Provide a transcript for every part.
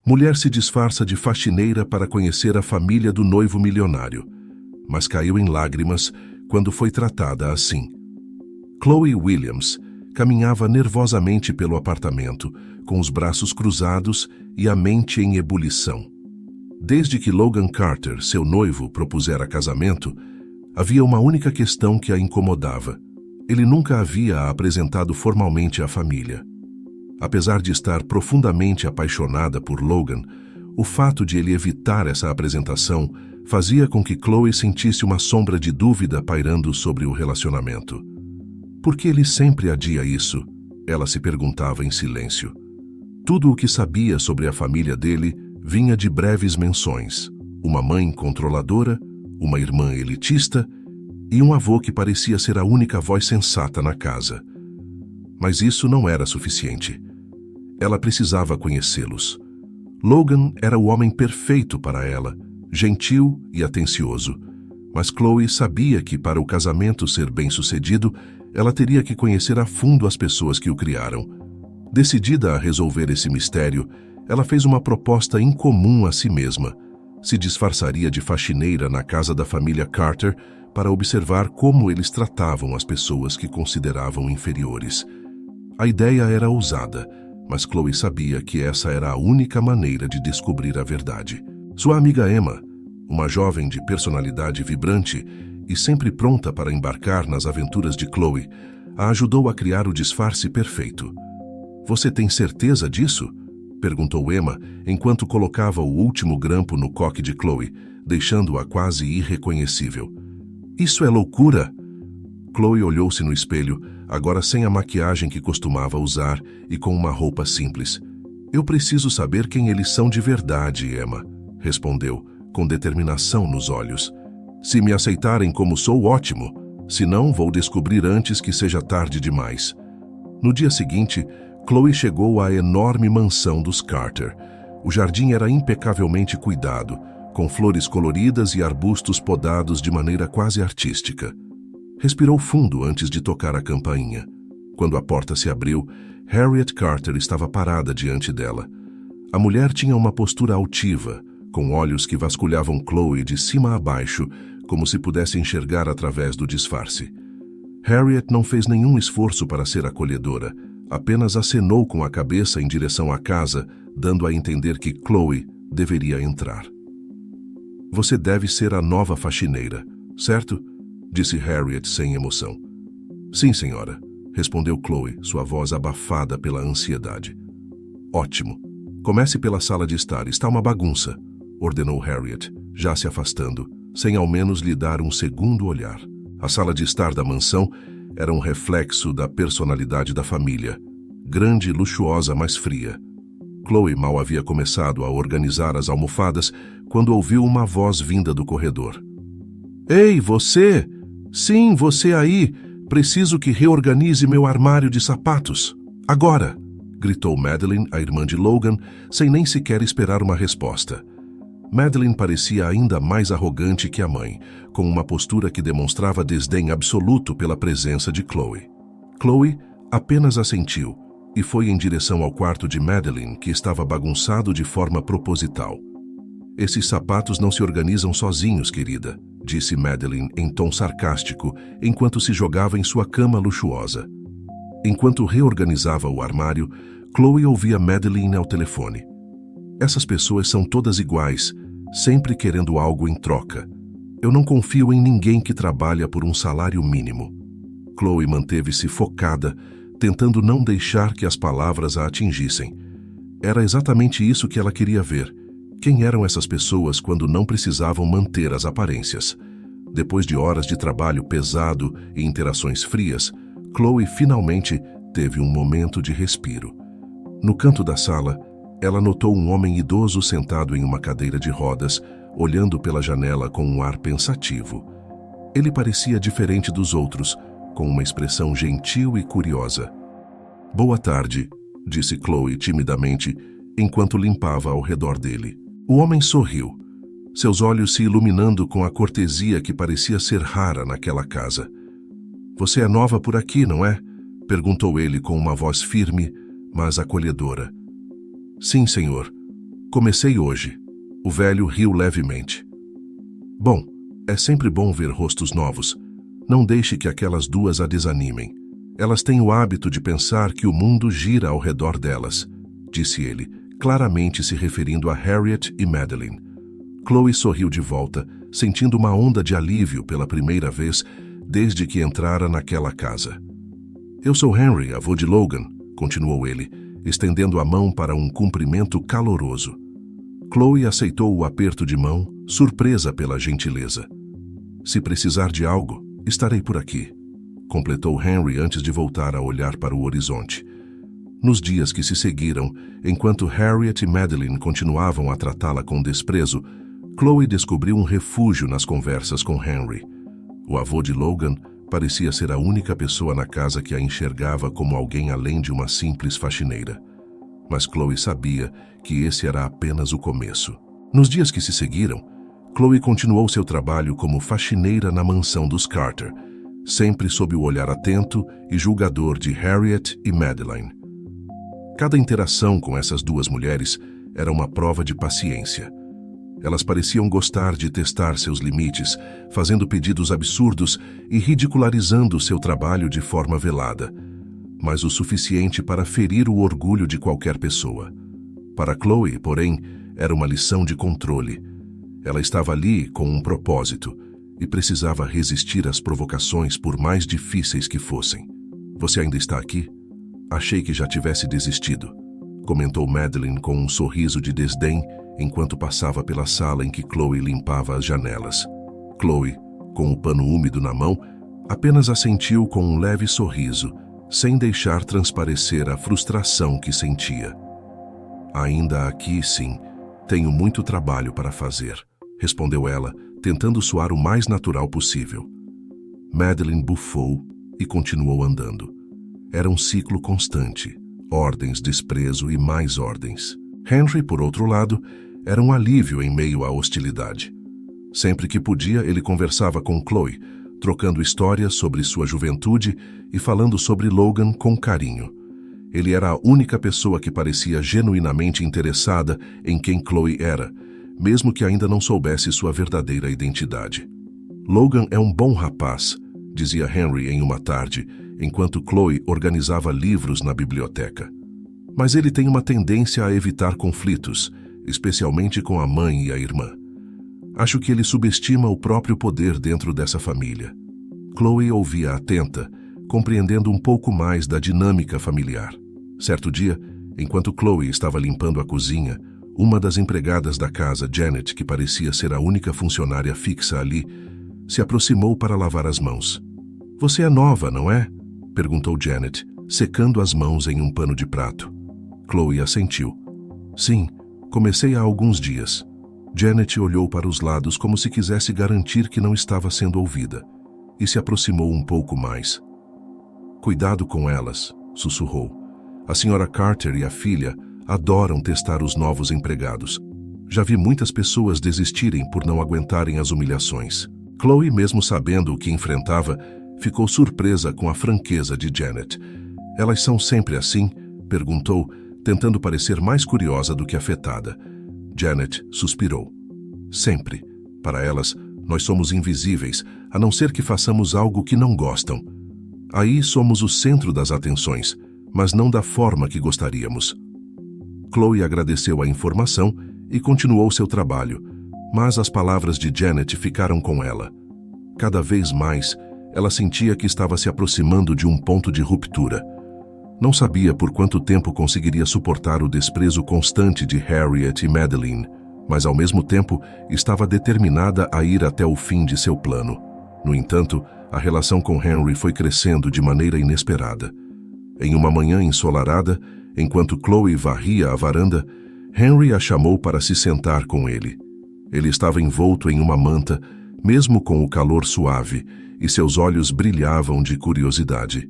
Mulher se disfarça de faxineira para conhecer a família do noivo milionário, mas caiu em lágrimas quando foi tratada assim. Chloe Williams caminhava nervosamente pelo apartamento, com os braços cruzados e a mente em ebulição. Desde que Logan Carter, seu noivo, propusera casamento, havia uma única questão que a incomodava. Ele nunca havia a apresentado formalmente à família. Apesar de estar profundamente apaixonada por Logan, o fato de ele evitar essa apresentação fazia com que Chloe sentisse uma sombra de dúvida pairando sobre o relacionamento. Por que ele sempre adia isso? Ela se perguntava em silêncio. Tudo o que sabia sobre a família dele vinha de breves menções. Uma mãe controladora, uma irmã elitista e um avô que parecia ser a única voz sensata na casa. Mas isso não era suficiente. Ela precisava conhecê-los. Logan era o homem perfeito para ela, gentil e atencioso. Mas Chloe sabia que para o casamento ser bem-sucedido, ela teria que conhecer a fundo as pessoas que o criaram. Decidida a resolver esse mistério, ela fez uma proposta incomum a si mesma. Se disfarçaria de faxineira na casa da família Carter para observar como eles tratavam as pessoas que consideravam inferiores. A ideia era ousada, mas Chloe sabia que essa era a única maneira de descobrir a verdade. Sua amiga Emma, uma jovem de personalidade vibrante e sempre pronta para embarcar nas aventuras de Chloe, a ajudou a criar o disfarce perfeito. "Você tem certeza disso?" perguntou Emma, enquanto colocava o último grampo no coque de Chloe, deixando-a quase irreconhecível. "Isso é loucura!" Chloe olhou-se no espelho, agora sem a maquiagem que costumava usar e com uma roupa simples. "Eu preciso saber quem eles são de verdade, Emma", respondeu, com determinação nos olhos. "Se me aceitarem como sou, ótimo. Se não, vou descobrir antes que seja tarde demais." No dia seguinte, Chloe chegou à enorme mansão dos Carter. O jardim era impecavelmente cuidado, com flores coloridas e arbustos podados de maneira quase artística. Respirou fundo antes de tocar a campainha. Quando a porta se abriu, Harriet Carter estava parada diante dela. A mulher tinha uma postura altiva, com olhos que vasculhavam Chloe de cima a baixo, como se pudesse enxergar através do disfarce. Harriet não fez nenhum esforço para ser acolhedora, apenas acenou com a cabeça em direção à casa, dando a entender que Chloe deveria entrar. "Você deve ser a nova faxineira, certo?" disse Harriet sem emoção. "Sim, senhora", respondeu Chloe, sua voz abafada pela ansiedade. "Ótimo. Comece pela sala de estar. Está uma bagunça", ordenou Harriet, já se afastando, sem ao menos lhe dar um segundo olhar. A sala de estar da mansão era um reflexo da personalidade da família, grande e luxuosa, mas fria. Chloe mal havia começado a organizar as almofadas quando ouviu uma voz vinda do corredor. "Ei, você! Sim, você aí! Preciso que reorganize meu armário de sapatos. Agora!" gritou Madeline, a irmã de Logan, sem nem sequer esperar uma resposta. Madeline parecia ainda mais arrogante que a mãe, com uma postura que demonstrava desdém absoluto pela presença de Chloe. Chloe apenas assentiu e foi em direção ao quarto de Madeline, que estava bagunçado de forma proposital. "Esses sapatos não se organizam sozinhos, querida", disse Madeline em tom sarcástico, enquanto se jogava em sua cama luxuosa. Enquanto reorganizava o armário, Chloe ouvia Madeline ao telefone. "Essas pessoas são todas iguais, sempre querendo algo em troca. Eu não confio em ninguém que trabalha por um salário mínimo." Chloe manteve-se focada, tentando não deixar que as palavras a atingissem. Era exatamente isso que ela queria ver. Quem eram essas pessoas quando não precisavam manter as aparências? Depois de horas de trabalho pesado e interações frias, Chloe finalmente teve um momento de respiro. No canto da sala, ela notou um homem idoso sentado em uma cadeira de rodas, olhando pela janela com um ar pensativo. Ele parecia diferente dos outros, com uma expressão gentil e curiosa. "Boa tarde", disse Chloe timidamente, enquanto limpava ao redor dele. O homem sorriu, seus olhos se iluminando com a cortesia que parecia ser rara naquela casa. "Você é nova por aqui, não é?" perguntou ele com uma voz firme, mas acolhedora. "Sim, senhor. Comecei hoje. O velho riu levemente. Bom, é sempre bom ver rostos novos. Não deixe que aquelas duas a desanimem. Elas têm o hábito de pensar que o mundo gira ao redor delas, disse ele, claramente se referindo a Harriet e Madeline. Chloe sorriu de volta, sentindo uma onda de alívio pela primeira vez desde que entrara naquela casa. Eu sou Henry, avô de Logan, continuou ele, estendendo a mão para um cumprimento caloroso. Chloe aceitou o aperto de mão, surpresa pela gentileza. Se precisar de algo, estarei por aqui, completou Henry antes de voltar a olhar para o horizonte. Nos dias que se seguiram, enquanto Harriet e Madeline continuavam a tratá-la com desprezo, Chloe descobriu um refúgio nas conversas com Henry. O avô de Logan parecia ser a única pessoa na casa que a enxergava como alguém além de uma simples faxineira. Mas Chloe sabia que esse era apenas o começo. Nos dias que se seguiram, Chloe continuou seu trabalho como faxineira na mansão dos Carter, sempre sob o olhar atento e julgador de Harriet e Madeline. Cada interação com essas duas mulheres era uma prova de paciência. Elas pareciam gostar de testar seus limites, fazendo pedidos absurdos e ridicularizando seu trabalho de forma velada, mas o suficiente para ferir o orgulho de qualquer pessoa. Para Chloe, porém, era uma lição de controle. Ela estava ali com um propósito e precisava resistir às provocações por mais difíceis que fossem. Você ainda está aqui? Achei que já tivesse desistido, comentou Madeline com um sorriso de desdém enquanto passava pela sala em que Chloe limpava as janelas. Chloe, com o pano úmido na mão, apenas assentiu com um leve sorriso, sem deixar transparecer a frustração que sentia. Ainda aqui, sim, tenho muito trabalho para fazer, respondeu ela, tentando soar o mais natural possível. Madeline bufou e continuou andando. Era um ciclo constante, ordens, desprezo e mais ordens. Henry, por outro lado, era um alívio em meio à hostilidade. Sempre que podia, ele conversava com Chloe, trocando histórias sobre sua juventude e falando sobre Logan com carinho. Ele era a única pessoa que parecia genuinamente interessada em quem Chloe era, mesmo que ainda não soubesse sua verdadeira identidade. Logan é um bom rapaz, dizia Henry em uma tarde, enquanto Chloe organizava livros na biblioteca. Mas ele tem uma tendência a evitar conflitos, especialmente com a mãe e a irmã. Acho que ele subestima o próprio poder dentro dessa família. Chloe ouvia atenta, compreendendo um pouco mais da dinâmica familiar. Certo dia, enquanto Chloe estava limpando a cozinha, uma das empregadas da casa, Janet, que parecia ser a única funcionária fixa ali, se aproximou para lavar as mãos. Você é nova, não é? Perguntou Janet, secando as mãos em um pano de prato. Chloe assentiu. Sim, comecei há alguns dias. Janet olhou para os lados como se quisesse garantir que não estava sendo ouvida, e se aproximou um pouco mais. Cuidado com elas, sussurrou. A senhora Carter e a filha adoram testar os novos empregados. Já vi muitas pessoas desistirem por não aguentarem as humilhações. Chloe, mesmo sabendo o que enfrentava, ficou surpresa com a franqueza de Janet. Elas são sempre assim? Perguntou, tentando parecer mais curiosa do que afetada. Janet suspirou. Sempre. Para elas, nós somos invisíveis, a não ser que façamos algo que não gostam. Aí somos o centro das atenções, mas não da forma que gostaríamos. Chloe agradeceu a informação e continuou seu trabalho, mas as palavras de Janet ficaram com ela. Cada vez mais, ela sentia que estava se aproximando de um ponto de ruptura. Não sabia por quanto tempo conseguiria suportar o desprezo constante de Harriet e Madeline, mas ao mesmo tempo estava determinada a ir até o fim de seu plano. No entanto, a relação com Henry foi crescendo de maneira inesperada. Em uma manhã ensolarada, enquanto Chloe varria a varanda, Henry a chamou para se sentar com ele. Ele estava envolto em uma manta, mesmo com o calor suave, e seus olhos brilhavam de curiosidade.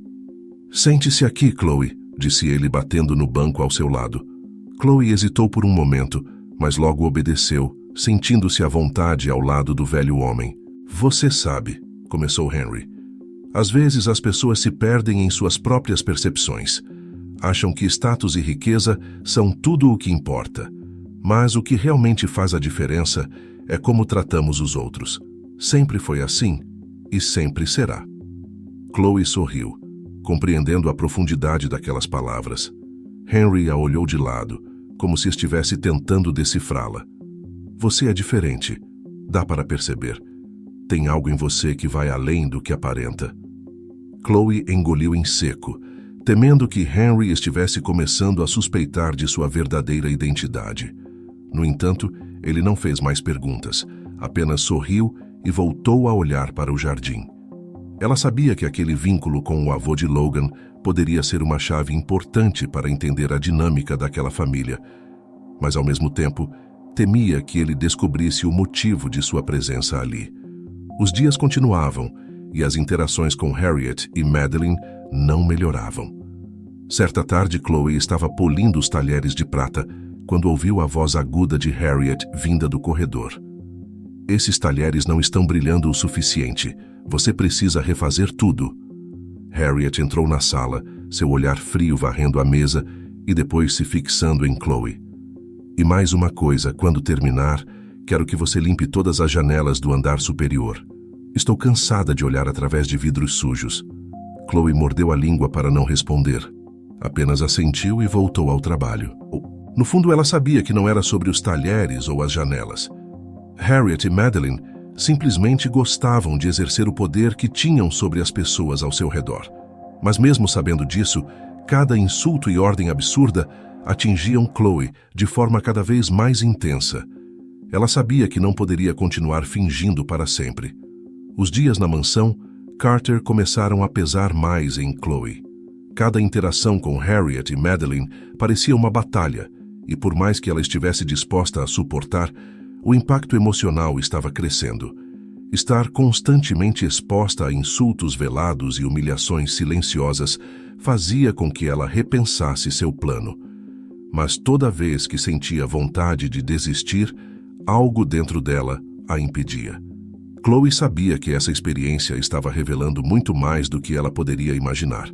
Sente-se aqui, Chloe, disse ele batendo no banco ao seu lado. Chloe hesitou por um momento, mas logo obedeceu, sentindo-se à vontade ao lado do velho homem. Você sabe, começou Henry. Às vezes as pessoas se perdem em suas próprias percepções. Acham que status e riqueza são tudo o que importa. Mas o que realmente faz a diferença é como tratamos os outros. Sempre foi assim e sempre será. Chloe sorriu, compreendendo a profundidade daquelas palavras. Henry a olhou de lado, como se estivesse tentando decifrá-la. Você é diferente. Dá para perceber. Tem algo em você que vai além do que aparenta. Chloe engoliu em seco, temendo que Henry estivesse começando a suspeitar de sua verdadeira identidade. No entanto, ele não fez mais perguntas, apenas sorriu e voltou a olhar para o jardim. Ela sabia que aquele vínculo com o avô de Logan poderia ser uma chave importante para entender a dinâmica daquela família, mas ao mesmo tempo temia que ele descobrisse o motivo de sua presença ali. Os dias continuavam e as interações com Harriet e Madeline não melhoravam. Certa tarde, Chloe estava polindo os talheres de prata quando ouviu a voz aguda de Harriet vinda do corredor. Esses talheres não estão brilhando o suficiente. Você precisa refazer tudo. Harriet entrou na sala, seu olhar frio varrendo a mesa e depois se fixando em Chloe. E mais uma coisa, quando terminar, quero que você limpe todas as janelas do andar superior. Estou cansada de olhar através de vidros sujos. Chloe mordeu a língua para não responder. Apenas assentiu e voltou ao trabalho. No fundo, ela sabia que não era sobre os talheres ou as janelas. Harriet e Madeline simplesmente gostavam de exercer o poder que tinham sobre as pessoas ao seu redor. Mas mesmo sabendo disso, cada insulto e ordem absurda atingiam Chloe de forma cada vez mais intensa. Ela sabia que não poderia continuar fingindo para sempre. Os dias na mansão, Carter começaram a pesar mais em Chloe. Cada interação com Harriet e Madeline parecia uma batalha, e por mais que ela estivesse disposta a suportar, o impacto emocional estava crescendo. Estar constantemente exposta a insultos velados e humilhações silenciosas fazia com que ela repensasse seu plano. Mas toda vez que sentia vontade de desistir, algo dentro dela a impedia. Chloe sabia que essa experiência estava revelando muito mais do que ela poderia imaginar.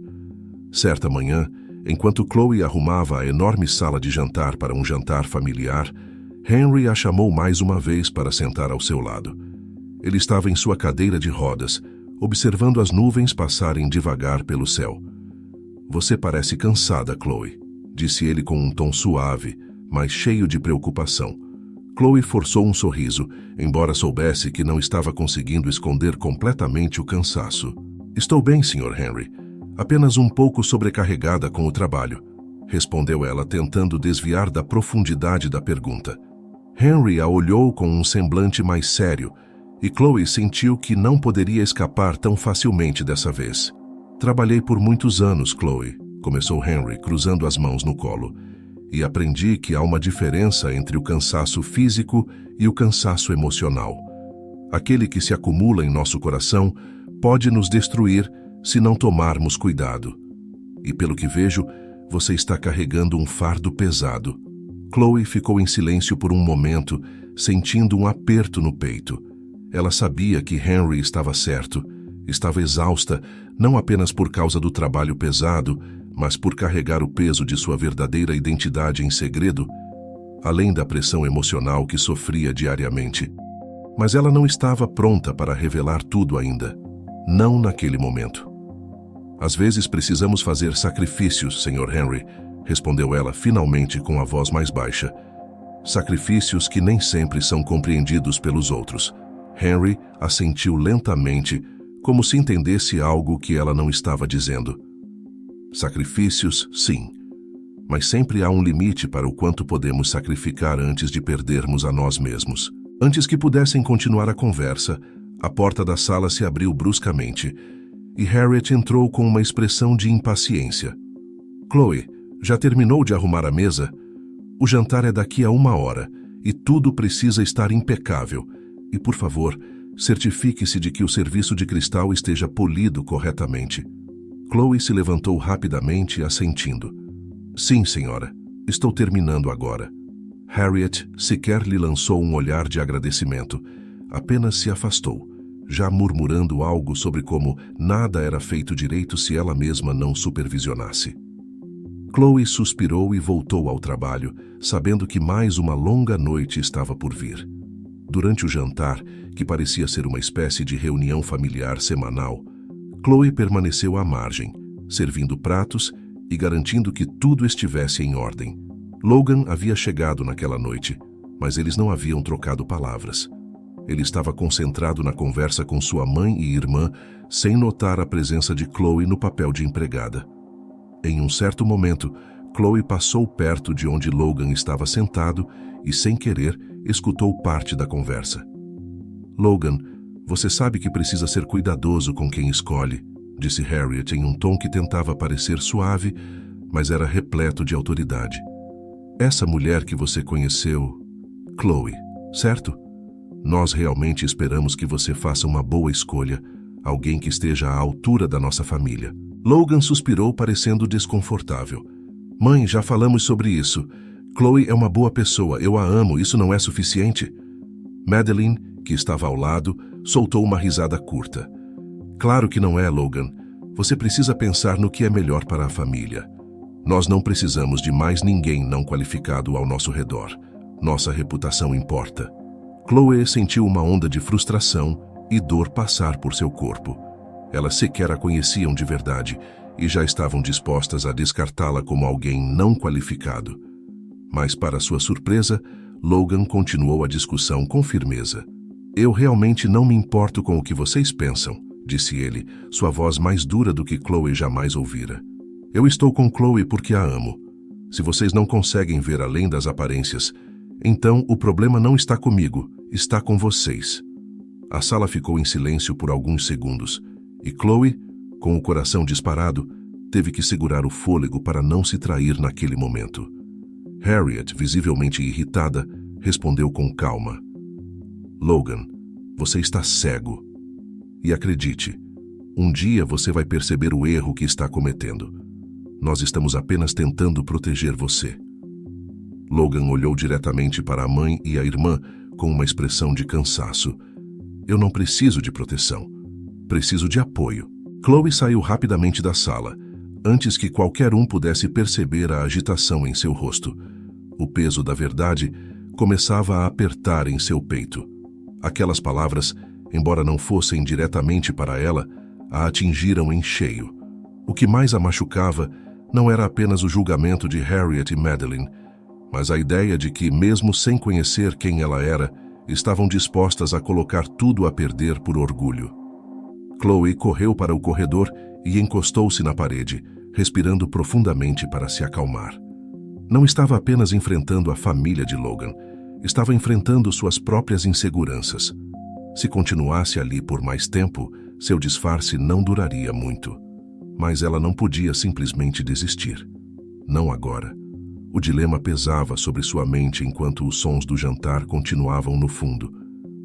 Certa manhã, enquanto Chloe arrumava a enorme sala de jantar para um jantar familiar, Henry a chamou mais uma vez para sentar ao seu lado. Ele estava em sua cadeira de rodas, observando as nuvens passarem devagar pelo céu. Você parece cansada, Chloe, disse ele com um tom suave, mas cheio de preocupação. Chloe forçou um sorriso, embora soubesse que não estava conseguindo esconder completamente o cansaço. Estou bem, Sr. Henry. Apenas um pouco sobrecarregada com o trabalho, respondeu ela, tentando desviar da profundidade da pergunta. Henry a olhou com um semblante mais sério, e Chloe sentiu que não poderia escapar tão facilmente dessa vez. Trabalhei por muitos anos, Chloe, começou Henry, cruzando as mãos no colo, e aprendi que há uma diferença entre o cansaço físico e o cansaço emocional. Aquele que se acumula em nosso coração pode nos destruir se não tomarmos cuidado. E pelo que vejo, você está carregando um fardo pesado. Chloe ficou em silêncio por um momento, sentindo um aperto no peito. Ela sabia que Henry estava certo. Estava exausta, não apenas por causa do trabalho pesado, mas por carregar o peso de sua verdadeira identidade em segredo, além da pressão emocional que sofria diariamente. Mas ela não estava pronta para revelar tudo ainda. Não naquele momento. Às vezes precisamos fazer sacrifícios, Sr. Henry, respondeu ela finalmente com a voz mais baixa. Sacrifícios que nem sempre são compreendidos pelos outros. Henry assentiu lentamente, como se entendesse algo que ela não estava dizendo. Sacrifícios, sim. Mas sempre há um limite para o quanto podemos sacrificar antes de perdermos a nós mesmos. Antes que pudessem continuar a conversa, a porta da sala se abriu bruscamente e Harriet entrou com uma expressão de impaciência. Chloe, já terminou de arrumar a mesa? O jantar é daqui a 1 hora e tudo precisa estar impecável. E, por favor, certifique-se de que o serviço de cristal esteja polido corretamente. Chloe se levantou rapidamente, assentindo. Sim, senhora. Estou terminando agora. Harriet sequer lhe lançou um olhar de agradecimento. Apenas se afastou, já murmurando algo sobre como nada era feito direito se ela mesma não supervisionasse. Chloe suspirou e voltou ao trabalho, sabendo que mais uma longa noite estava por vir. Durante o jantar, que parecia ser uma espécie de reunião familiar semanal, Chloe permaneceu à margem, servindo pratos e garantindo que tudo estivesse em ordem. Logan havia chegado naquela noite, mas eles não haviam trocado palavras. Ele estava concentrado na conversa com sua mãe e irmã, sem notar a presença de Chloe no papel de empregada. Em um certo momento, Chloe passou perto de onde Logan estava sentado e, sem querer, escutou parte da conversa. "Logan, você sabe que precisa ser cuidadoso com quem escolhe", disse Harriet em um tom que tentava parecer suave, mas era repleto de autoridade. "Essa mulher que você conheceu, Chloe, certo? Nós realmente esperamos que você faça uma boa escolha, alguém que esteja à altura da nossa família." Logan suspirou, parecendo desconfortável. "Mãe, já falamos sobre isso. Chloe é uma boa pessoa, eu a amo, isso não é suficiente?" Madeline, que estava ao lado, soltou uma risada curta. "Claro que não é, Logan. Você precisa pensar no que é melhor para a família. Nós não precisamos de mais ninguém não qualificado ao nosso redor. Nossa reputação importa." Chloe sentiu uma onda de frustração e dor passar por seu corpo. Elas sequer a conheciam de verdade e já estavam dispostas a descartá-la como alguém não qualificado. Mas, para sua surpresa, Logan continuou a discussão com firmeza. "Eu realmente não me importo com o que vocês pensam", disse ele, sua voz mais dura do que Chloe jamais ouvira. "Eu estou com Chloe porque a amo. Se vocês não conseguem ver além das aparências, então o problema não está comigo, está com vocês." A sala ficou em silêncio por alguns segundos, e Chloe, com o coração disparado, teve que segurar o fôlego para não se trair naquele momento. Harriet, visivelmente irritada, respondeu com calma: "Logan, você está cego. E acredite, um dia você vai perceber o erro que está cometendo. Nós estamos apenas tentando proteger você." Logan olhou diretamente para a mãe e a irmã com uma expressão de cansaço. "Eu não preciso de proteção. Preciso de apoio." Chloe saiu rapidamente da sala, antes que qualquer um pudesse perceber a agitação em seu rosto. O peso da verdade começava a apertar em seu peito. Aquelas palavras, embora não fossem diretamente para ela, a atingiram em cheio. O que mais a machucava não era apenas o julgamento de Harriet e Madeline, mas a ideia de que, mesmo sem conhecer quem ela era, estavam dispostas a colocar tudo a perder por orgulho. Chloe correu para o corredor e encostou-se na parede, respirando profundamente para se acalmar. Não estava apenas enfrentando a família de Logan, estava enfrentando suas próprias inseguranças. Se continuasse ali por mais tempo, seu disfarce não duraria muito. Mas ela não podia simplesmente desistir. Não agora. O dilema pesava sobre sua mente enquanto os sons do jantar continuavam no fundo.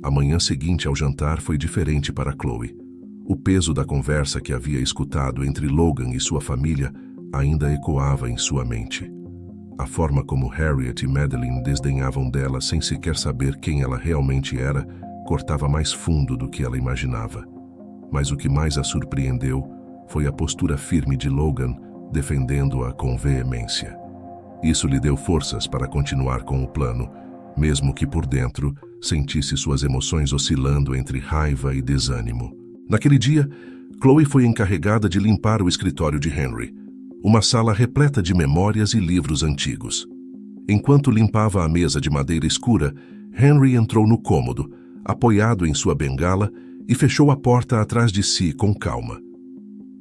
A manhã seguinte ao jantar foi diferente para Chloe. O peso da conversa que havia escutado entre Logan e sua família ainda ecoava em sua mente. A forma como Harriet e Madeline desdenhavam dela sem sequer saber quem ela realmente era cortava mais fundo do que ela imaginava. Mas o que mais a surpreendeu foi a postura firme de Logan, defendendo-a com veemência. Isso lhe deu forças para continuar com o plano, mesmo que por dentro sentisse suas emoções oscilando entre raiva e desânimo. Naquele dia, Chloe foi encarregada de limpar o escritório de Henry, uma sala repleta de memórias e livros antigos. Enquanto limpava a mesa de madeira escura, Henry entrou no cômodo, apoiado em sua bengala, e fechou a porta atrás de si com calma.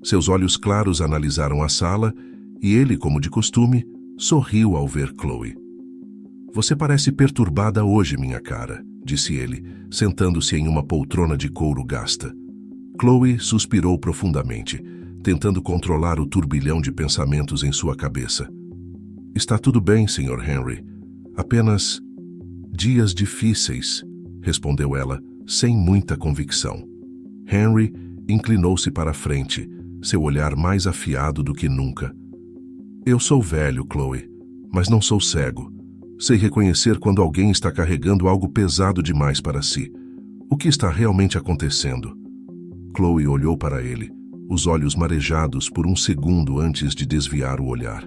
Seus olhos claros analisaram a sala e ele, como de costume, sorriu ao ver Chloe. "Você parece perturbada hoje, minha cara", disse ele, sentando-se em uma poltrona de couro gasta. Chloe suspirou profundamente, tentando controlar o turbilhão de pensamentos em sua cabeça. "Está tudo bem, Sr. Henry. Apenas dias difíceis", respondeu ela, sem muita convicção. Henry inclinou-se para a frente, seu olhar mais afiado do que nunca. "Eu sou velho, Chloe, mas não sou cego. Sei reconhecer quando alguém está carregando algo pesado demais para si. O que está realmente acontecendo?" Chloe olhou para ele, os olhos marejados por um segundo antes de desviar o olhar.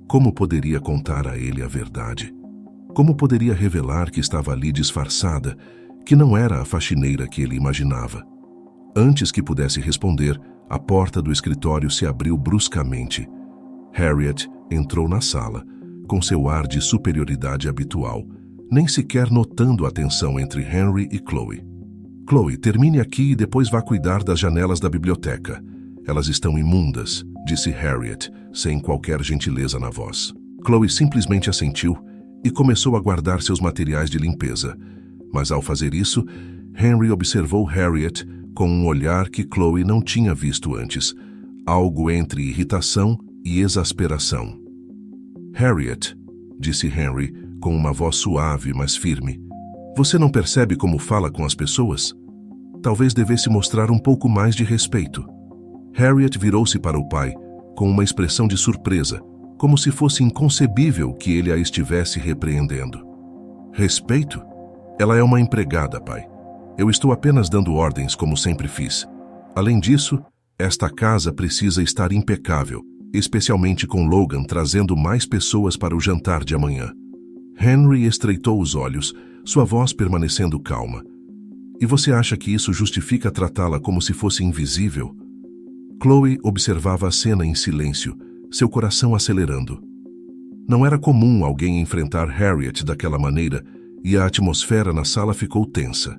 Como poderia contar a ele a verdade? Como poderia revelar que estava ali disfarçada, que não era a faxineira que ele imaginava? Antes que pudesse responder, a porta do escritório se abriu bruscamente. Harriet entrou na sala, com seu ar de superioridade habitual, nem sequer notando a tensão entre Henry e Chloe. Chloe, termine aqui e depois vá cuidar das janelas da biblioteca. Elas estão imundas, disse Harriet, sem qualquer gentileza na voz. Chloe simplesmente assentiu e começou a guardar seus materiais de limpeza. Mas ao fazer isso, Henry observou Harriet com um olhar que Chloe não tinha visto antes, algo entre irritação e exasperação. Harriet, disse Henry com uma voz suave, mas firme, você não percebe como fala com as pessoas? Talvez devesse mostrar um pouco mais de respeito. Harriet virou-se para o pai com uma expressão de surpresa, como se fosse inconcebível que ele a estivesse repreendendo. Respeito? Ela é uma empregada, pai. Eu estou apenas dando ordens como sempre fiz. Além disso, esta casa precisa estar impecável, especialmente com Logan trazendo mais pessoas para o jantar de amanhã. Henry estreitou os olhos, sua voz permanecendo calma. E você acha que isso justifica tratá-la como se fosse invisível? Chloe observava a cena em silêncio, seu coração acelerando. Não era comum alguém enfrentar Harriet daquela maneira, e a atmosfera na sala ficou tensa.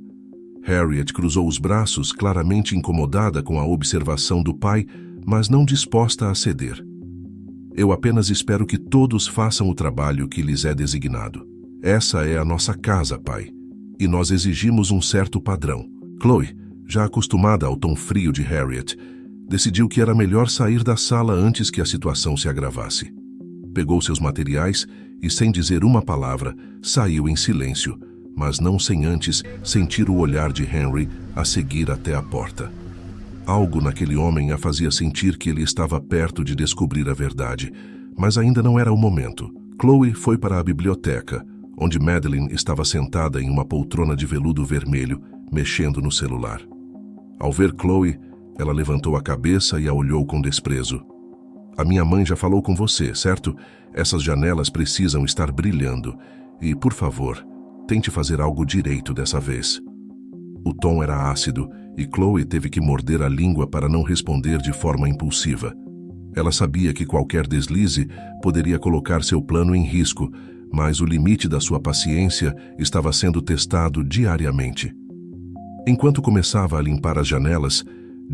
Harriet cruzou os braços, claramente incomodada com a observação do pai, mas não disposta a ceder. Eu apenas espero que todos façam o trabalho que lhes é designado. Essa é a nossa casa, pai, e nós exigimos um certo padrão. Chloe, já acostumada ao tom frio de Harriet, decidiu que era melhor sair da sala antes que a situação se agravasse. Pegou seus materiais e, sem dizer uma palavra, saiu em silêncio, mas não sem antes sentir o olhar de Henry a seguir até a porta. Algo naquele homem a fazia sentir que ele estava perto de descobrir a verdade, mas ainda não era o momento. Chloe foi para a biblioteca, onde Madeline estava sentada em uma poltrona de veludo vermelho, mexendo no celular. Ao ver Chloe, ela levantou a cabeça e a olhou com desprezo. A minha mãe já falou com você, certo? Essas janelas precisam estar brilhando. E, por favor, tente fazer algo direito dessa vez. O tom era ácido e Chloe teve que morder a língua para não responder de forma impulsiva. Ela sabia que qualquer deslize poderia colocar seu plano em risco, mas o limite da sua paciência estava sendo testado diariamente. Enquanto começava a limpar as janelas,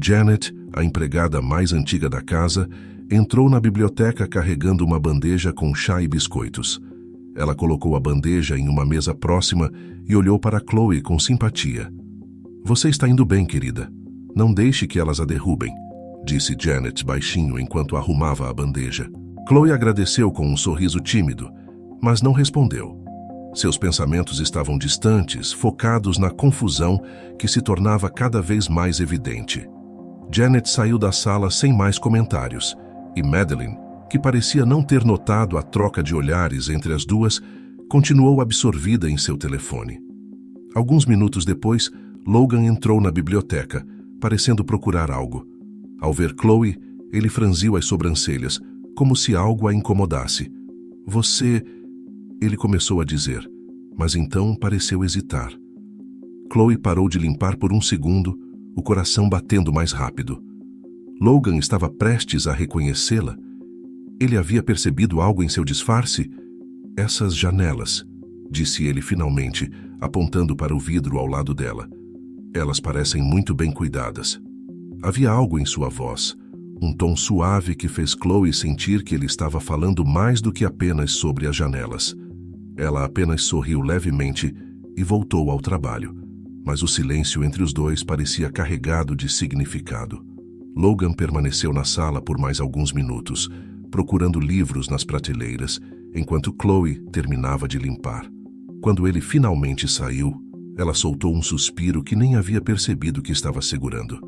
Janet, a empregada mais antiga da casa, entrou na biblioteca carregando uma bandeja com chá e biscoitos. Ela colocou a bandeja em uma mesa próxima e olhou para Chloe com simpatia. Você está indo bem, querida. Não deixe que elas a derrubem, disse Janet baixinho enquanto arrumava a bandeja. Chloe agradeceu com um sorriso tímido, mas não respondeu. Seus pensamentos estavam distantes, focados na confusão que se tornava cada vez mais evidente. Janet saiu da sala sem mais comentários, e Madeline, que parecia não ter notado a troca de olhares entre as duas, continuou absorvida em seu telefone. Alguns minutos depois, Logan entrou na biblioteca, parecendo procurar algo. Ao ver Chloe, ele franziu as sobrancelhas, como se algo a incomodasse. Você... Ele começou a dizer, mas então pareceu hesitar. Chloe parou de limpar por um segundo, o coração batendo mais rápido. Logan estava prestes a reconhecê-la. Ele havia percebido algo em seu disfarce? Essas janelas, disse ele finalmente, apontando para o vidro ao lado dela. Elas parecem muito bem cuidadas. Havia algo em sua voz, um tom suave que fez Chloe sentir que ele estava falando mais do que apenas sobre as janelas. Ela apenas sorriu levemente e voltou ao trabalho, mas o silêncio entre os dois parecia carregado de significado. Logan permaneceu na sala por mais alguns minutos, procurando livros nas prateleiras, enquanto Chloe terminava de limpar. Quando ele finalmente saiu, ela soltou um suspiro que nem havia percebido que estava segurando.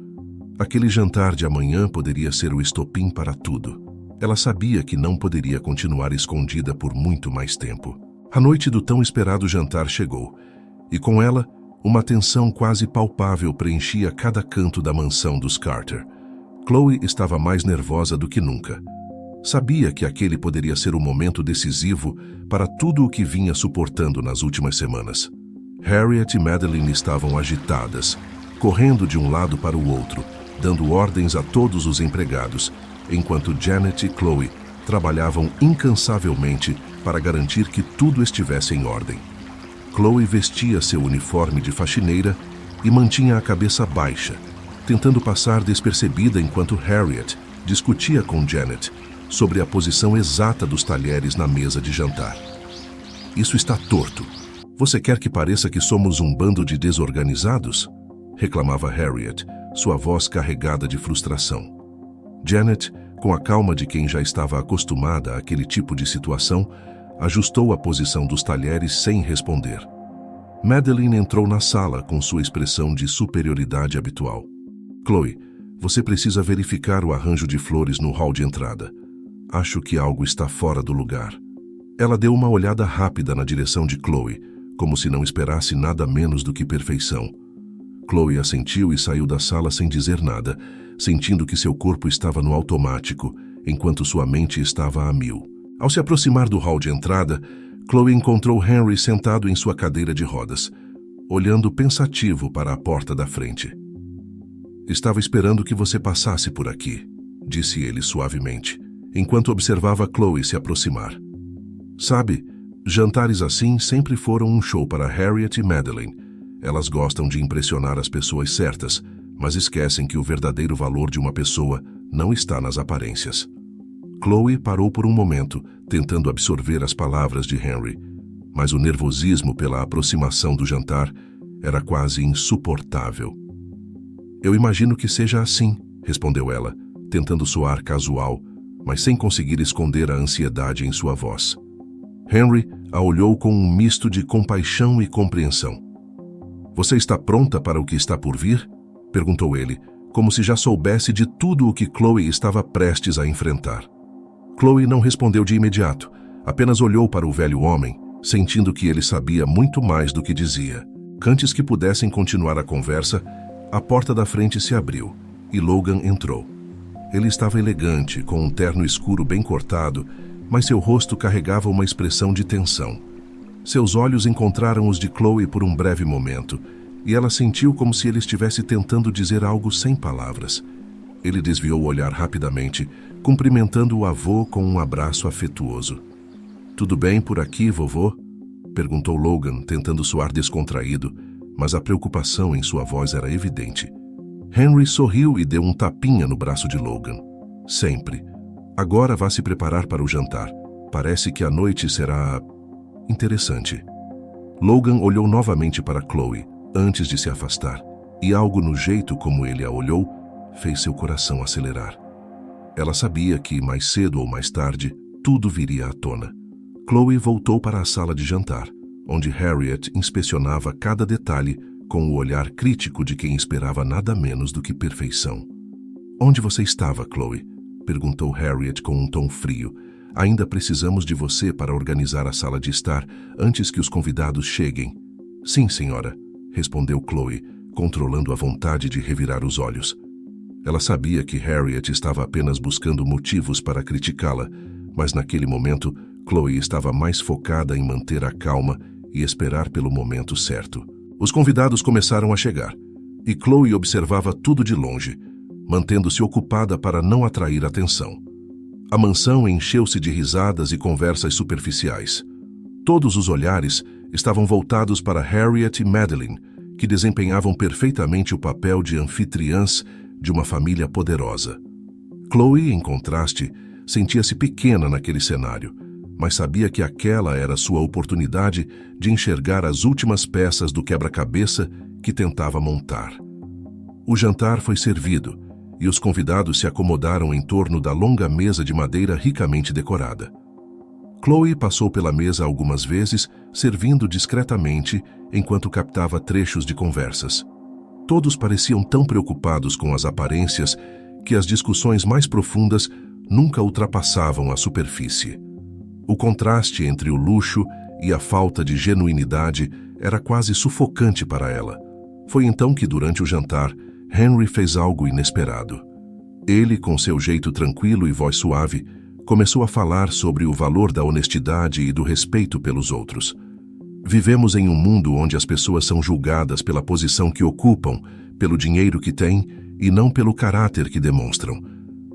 Aquele jantar de amanhã poderia ser o estopim para tudo. Ela sabia que não poderia continuar escondida por muito mais tempo. A noite do tão esperado jantar chegou, e com ela, uma tensão quase palpável preenchia cada canto da mansão dos Carter. Chloe estava mais nervosa do que nunca. Sabia que aquele poderia ser o momento decisivo para tudo o que vinha suportando nas últimas semanas. Harriet e Madeline estavam agitadas, correndo de um lado para o outro, dando ordens a todos os empregados, enquanto Janet e Chloe trabalhavam incansavelmente para garantir que tudo estivesse em ordem. Chloe vestia seu uniforme de faxineira e mantinha a cabeça baixa, tentando passar despercebida enquanto Harriet discutia com Janet sobre a posição exata dos talheres na mesa de jantar. "Isso está torto. Você quer que pareça que somos um bando de desorganizados?" reclamava Harriet, sua voz carregada de frustração. Janet, com a calma de quem já estava acostumada àquele tipo de situação, ajustou a posição dos talheres sem responder. Madeline entrou na sala com sua expressão de superioridade habitual. "Chloe, você precisa verificar o arranjo de flores no hall de entrada. Acho que algo está fora do lugar." Ela deu uma olhada rápida na direção de Chloe, como se não esperasse nada menos do que perfeição. Chloe assentiu e saiu da sala sem dizer nada, sentindo que seu corpo estava no automático, enquanto sua mente estava a mil. Ao se aproximar do hall de entrada, Chloe encontrou Henry sentado em sua cadeira de rodas, olhando pensativo para a porta da frente. "Estava esperando que você passasse por aqui", disse ele suavemente, enquanto observava Chloe se aproximar. "Sabe, jantares assim sempre foram um show para Harriet e Madeline. Elas gostam de impressionar as pessoas certas, mas esquecem que o verdadeiro valor de uma pessoa não está nas aparências." Chloe parou por um momento, tentando absorver as palavras de Henry, mas o nervosismo pela aproximação do jantar era quase insuportável. "Eu imagino que seja assim", respondeu ela, tentando soar casual, mas sem conseguir esconder a ansiedade em sua voz. Henry a olhou com um misto de compaixão e compreensão. "Você está pronta para o que está por vir?" perguntou ele, como se já soubesse de tudo o que Chloe estava prestes a enfrentar. Chloe não respondeu de imediato, apenas olhou para o velho homem, sentindo que ele sabia muito mais do que dizia. Antes que pudessem continuar a conversa, a porta da frente se abriu e Logan entrou. Ele estava elegante, com um terno escuro bem cortado, mas seu rosto carregava uma expressão de tensão. Seus olhos encontraram os de Chloe por um breve momento, e ela sentiu como se ele estivesse tentando dizer algo sem palavras. Ele desviou o olhar rapidamente, cumprimentando o avô com um abraço afetuoso. "Tudo bem por aqui, vovô?" perguntou Logan, tentando soar descontraído, mas a preocupação em sua voz era evidente. Henry sorriu e deu um tapinha no braço de Logan. "Sempre. Agora vá se preparar para o jantar. Parece que a noite será interessante." Logan olhou novamente para Chloe, antes de se afastar, e algo no jeito como ele a olhou fez seu coração acelerar. Ela sabia que, mais cedo ou mais tarde, tudo viria à tona. Chloe voltou para a sala de jantar, onde Harriet inspecionava cada detalhe com o olhar crítico de quem esperava nada menos do que perfeição. "Onde você estava, Chloe?" perguntou Harriet com um tom frio. "Ainda precisamos de você para organizar a sala de estar antes que os convidados cheguem." "Sim, senhora", respondeu Chloe, controlando a vontade de revirar os olhos. Ela sabia que Harriet estava apenas buscando motivos para criticá-la, mas naquele momento, Chloe estava mais focada em manter a calma e esperar pelo momento certo. Os convidados começaram a chegar, e Chloe observava tudo de longe, mantendo-se ocupada para não atrair atenção. A mansão encheu-se de risadas e conversas superficiais. Todos os olhares estavam voltados para Harriet e Madeline, que desempenhavam perfeitamente o papel de anfitriãs de uma família poderosa. Chloe, em contraste, sentia-se pequena naquele cenário, mas sabia que aquela era sua oportunidade de enxergar as últimas peças do quebra-cabeça que tentava montar. O jantar foi servido, e os convidados se acomodaram em torno da longa mesa de madeira ricamente decorada. Chloe passou pela mesa algumas vezes, servindo discretamente enquanto captava trechos de conversas. Todos pareciam tão preocupados com as aparências que as discussões mais profundas nunca ultrapassavam a superfície. O contraste entre o luxo e a falta de genuinidade era quase sufocante para ela. Foi então que, durante o jantar, Henry fez algo inesperado. Ele, com seu jeito tranquilo e voz suave, Começou a falar sobre o valor da honestidade e do respeito pelos outros. Vivemos em um mundo onde as pessoas são julgadas pela posição que ocupam, pelo dinheiro que têm e não pelo caráter que demonstram.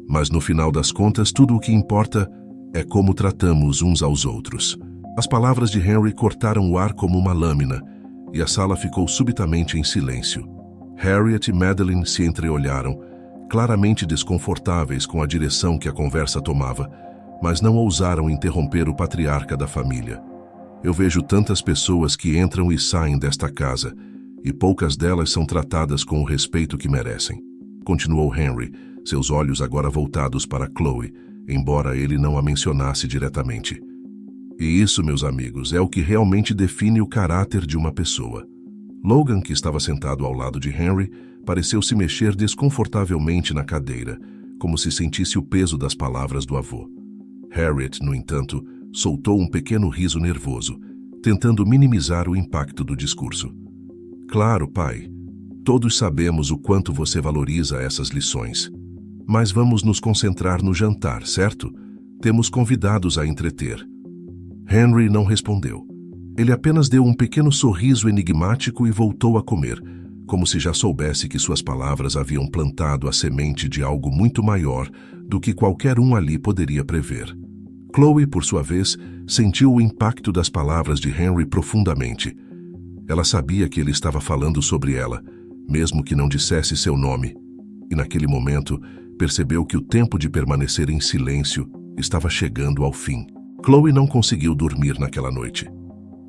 Mas no final das contas, tudo o que importa é como tratamos uns aos outros. As palavras de Henry cortaram o ar como uma lâmina e a sala ficou subitamente em silêncio. Harriet e Madeline se entreolharam, claramente desconfortáveis com a direção que a conversa tomava, mas não ousaram interromper o patriarca da família. Eu vejo tantas pessoas que entram e saem desta casa, e poucas delas são tratadas com o respeito que merecem. Continuou Henry, seus olhos agora voltados para Chloe, embora ele não a mencionasse diretamente. E isso, meus amigos, é o que realmente define o caráter de uma pessoa. Logan, que estava sentado ao lado de Henry, pareceu se mexer desconfortavelmente na cadeira, como se sentisse o peso das palavras do avô. Harriet, no entanto, soltou um pequeno riso nervoso, tentando minimizar o impacto do discurso. Claro, pai. Todos sabemos o quanto você valoriza essas lições. Mas vamos nos concentrar no jantar, certo? Temos convidados a entreter. Henry não respondeu. Ele apenas deu um pequeno sorriso enigmático e voltou a comer, como se já soubesse que suas palavras haviam plantado a semente de algo muito maior do que qualquer um ali poderia prever. Chloe, por sua vez, sentiu o impacto das palavras de Henry profundamente. Ela sabia que ele estava falando sobre ela, mesmo que não dissesse seu nome, e naquele momento percebeu que o tempo de permanecer em silêncio estava chegando ao fim. Chloe não conseguiu dormir naquela noite.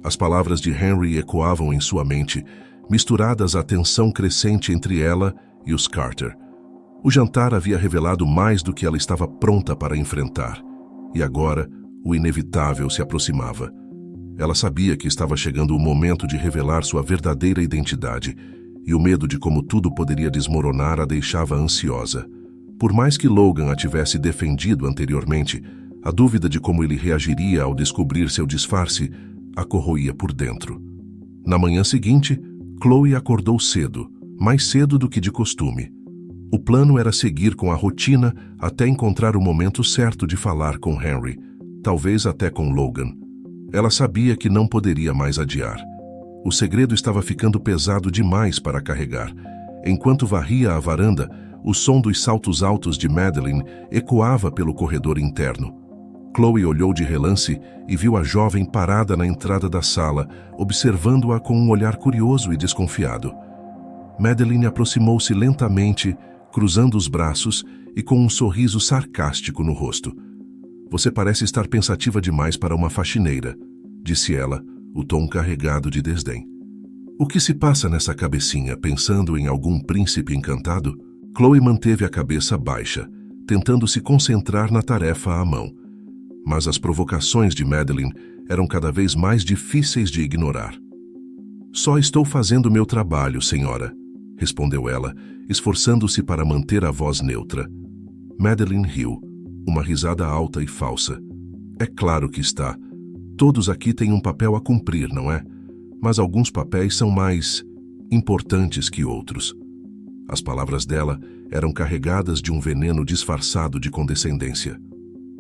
As palavras de Henry ecoavam em sua mente, misturadas à tensão crescente entre ela e os Carter. O jantar havia revelado mais do que ela estava pronta para enfrentar, e agora o inevitável se aproximava. Ela sabia que estava chegando o momento de revelar sua verdadeira identidade, e o medo de como tudo poderia desmoronar a deixava ansiosa. Por mais que Logan a tivesse defendido anteriormente, a dúvida de como ele reagiria ao descobrir seu disfarce a corroía por dentro. Na manhã seguinte, Chloe acordou cedo, mais cedo do que de costume. O plano era seguir com a rotina até encontrar o momento certo de falar com Henry, talvez até com Logan. Ela sabia que não poderia mais adiar. O segredo estava ficando pesado demais para carregar. Enquanto varria a varanda, o som dos saltos altos de Madeline ecoava pelo corredor interno. Chloe olhou de relance e viu a jovem parada na entrada da sala, observando-a com um olhar curioso e desconfiado. Madeline aproximou-se lentamente, cruzando os braços e com um sorriso sarcástico no rosto. Você parece estar pensativa demais para uma faxineira, disse ela, o tom carregado de desdém. O que se passa nessa cabecinha, pensando em algum príncipe encantado? Chloe manteve a cabeça baixa, tentando se concentrar na tarefa à mão. Mas as provocações de Madeline eram cada vez mais difíceis de ignorar. Só estou fazendo meu trabalho, senhora, respondeu ela, esforçando-se para manter a voz neutra. Madeline riu, uma risada alta e falsa. É claro que está. Todos aqui têm um papel a cumprir, não é? Mas alguns papéis são mais importantes que outros. As palavras dela eram carregadas de um veneno disfarçado de condescendência.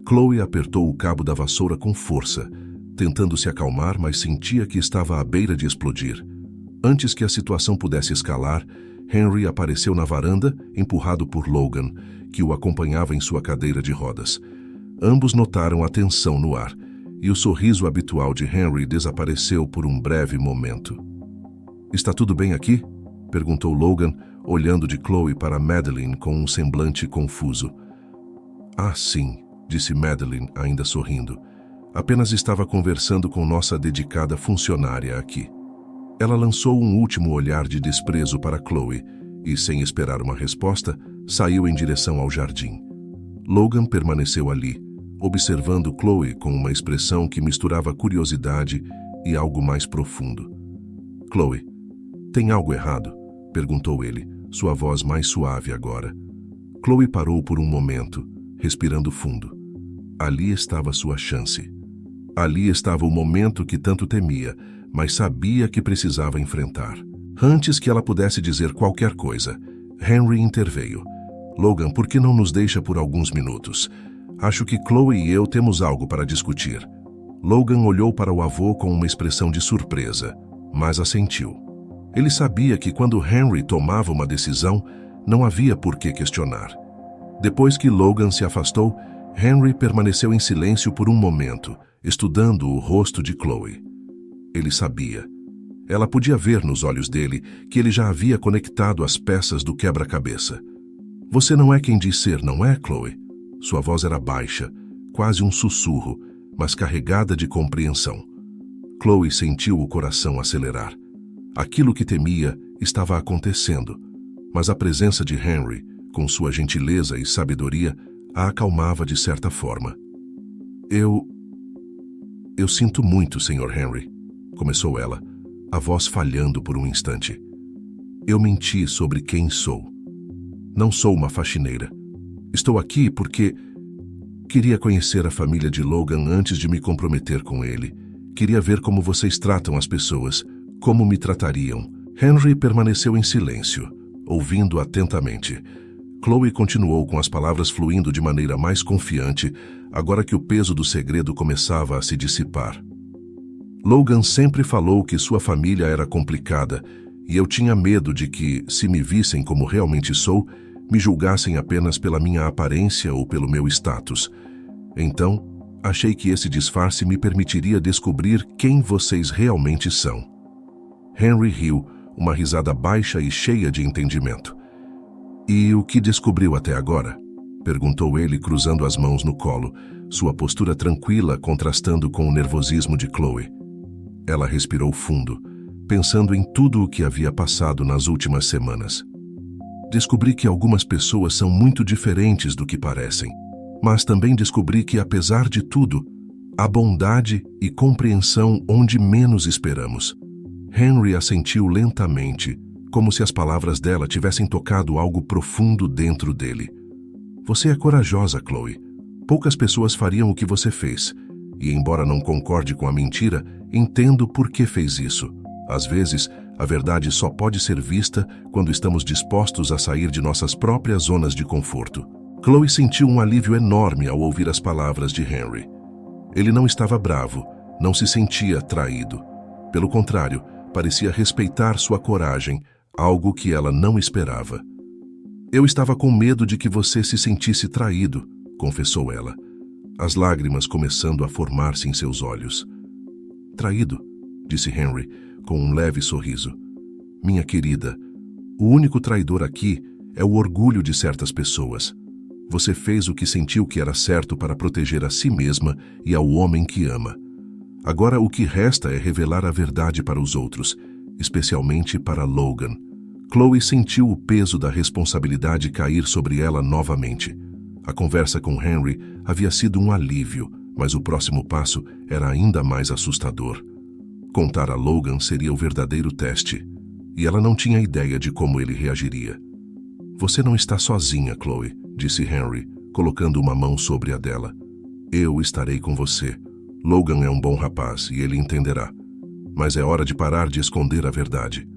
Chloe apertou o cabo da vassoura com força, tentando se acalmar, mas sentia que estava à beira de explodir. Antes que a situação pudesse escalar, Henry apareceu na varanda, empurrado por Logan, que o acompanhava em sua cadeira de rodas. Ambos notaram a tensão no ar, e o sorriso habitual de Henry desapareceu por um breve momento. Está tudo bem aqui? Perguntou Logan, olhando de Chloe para Madeline com um semblante confuso. Ah, sim, disse Madeline, ainda sorrindo. Apenas estava conversando com nossa dedicada funcionária aqui. Ela lançou um último olhar de desprezo para Chloe e, sem esperar uma resposta, saiu em direção ao jardim. Logan permaneceu ali, observando Chloe com uma expressão que misturava curiosidade e algo mais profundo. Chloe, tem algo errado? Perguntou ele, sua voz mais suave agora. Chloe parou por um momento, respirando fundo. Ali estava sua chance. Ali estava o momento que tanto temia, mas sabia que precisava enfrentar. Antes que ela pudesse dizer qualquer coisa, Henry interveio. Logan, por que não nos deixa por alguns minutos? Acho que Chloe e eu temos algo para discutir. Logan olhou para o avô com uma expressão de surpresa, mas assentiu. Ele sabia que quando Henry tomava uma decisão, não havia por que questionar. Depois que Logan se afastou, Henry permaneceu em silêncio por um momento, estudando o rosto de Chloe. Ele sabia. Ela podia ver nos olhos dele que ele já havia conectado as peças do quebra-cabeça. Você não é quem diz ser, não é, Chloe? Sua voz era baixa, quase um sussurro, mas carregada de compreensão. Chloe sentiu o coração acelerar. Aquilo que temia estava acontecendo, mas a presença de Henry, com sua gentileza e sabedoria, a acalmava de certa forma. Eu sinto muito, Sr. Henry, começou ela, a voz falhando por um instante. Eu menti sobre quem sou. Não sou uma faxineira. Estou aqui porque queria conhecer a família de Logan antes de me comprometer com ele. Queria ver como vocês tratam as pessoas, como me tratariam. Henry permaneceu em silêncio, ouvindo atentamente. Chloe continuou com as palavras fluindo de maneira mais confiante, agora que o peso do segredo começava a se dissipar. Logan sempre falou que sua família era complicada, e eu tinha medo de que, se me vissem como realmente sou, me julgassem apenas pela minha aparência ou pelo meu status. Então, achei que esse disfarce me permitiria descobrir quem vocês realmente são. Henry riu, uma risada baixa e cheia de entendimento. E o que descobriu até agora? Perguntou ele, cruzando as mãos no colo, sua postura tranquila contrastando com o nervosismo de Chloe. Ela respirou fundo, pensando em tudo o que havia passado nas últimas semanas. Descobri que algumas pessoas são muito diferentes do que parecem, mas também descobri que, apesar de tudo, há bondade e compreensão onde menos esperamos. Henry assentiu lentamente, como se as palavras dela tivessem tocado algo profundo dentro dele. Você é corajosa, Chloe. Poucas pessoas fariam o que você fez, e embora não concorde com a mentira, entendo por que fez isso. Às vezes, a verdade só pode ser vista quando estamos dispostos a sair de nossas próprias zonas de conforto. Chloe sentiu um alívio enorme ao ouvir as palavras de Henry. Ele não estava bravo, não se sentia traído. Pelo contrário, parecia respeitar sua coragem, algo que ela não esperava. Eu estava com medo de que você se sentisse traído, confessou ela, as lágrimas começando a formar-se em seus olhos. Traído, disse Henry, com um leve sorriso. Minha querida, o único traidor aqui é o orgulho de certas pessoas. Você fez o que sentiu que era certo para proteger a si mesma e ao homem que ama. Agora o que resta é revelar a verdade para os outros, especialmente para Logan. Chloe sentiu o peso da responsabilidade cair sobre ela novamente. A conversa com Henry havia sido um alívio, mas o próximo passo era ainda mais assustador. Contar a Logan seria o verdadeiro teste, e ela não tinha ideia de como ele reagiria. Você não está sozinha, Chloe, disse Henry, colocando uma mão sobre a dela. Eu estarei com você. Logan é um bom rapaz e ele entenderá. Mas é hora de parar de esconder a verdade.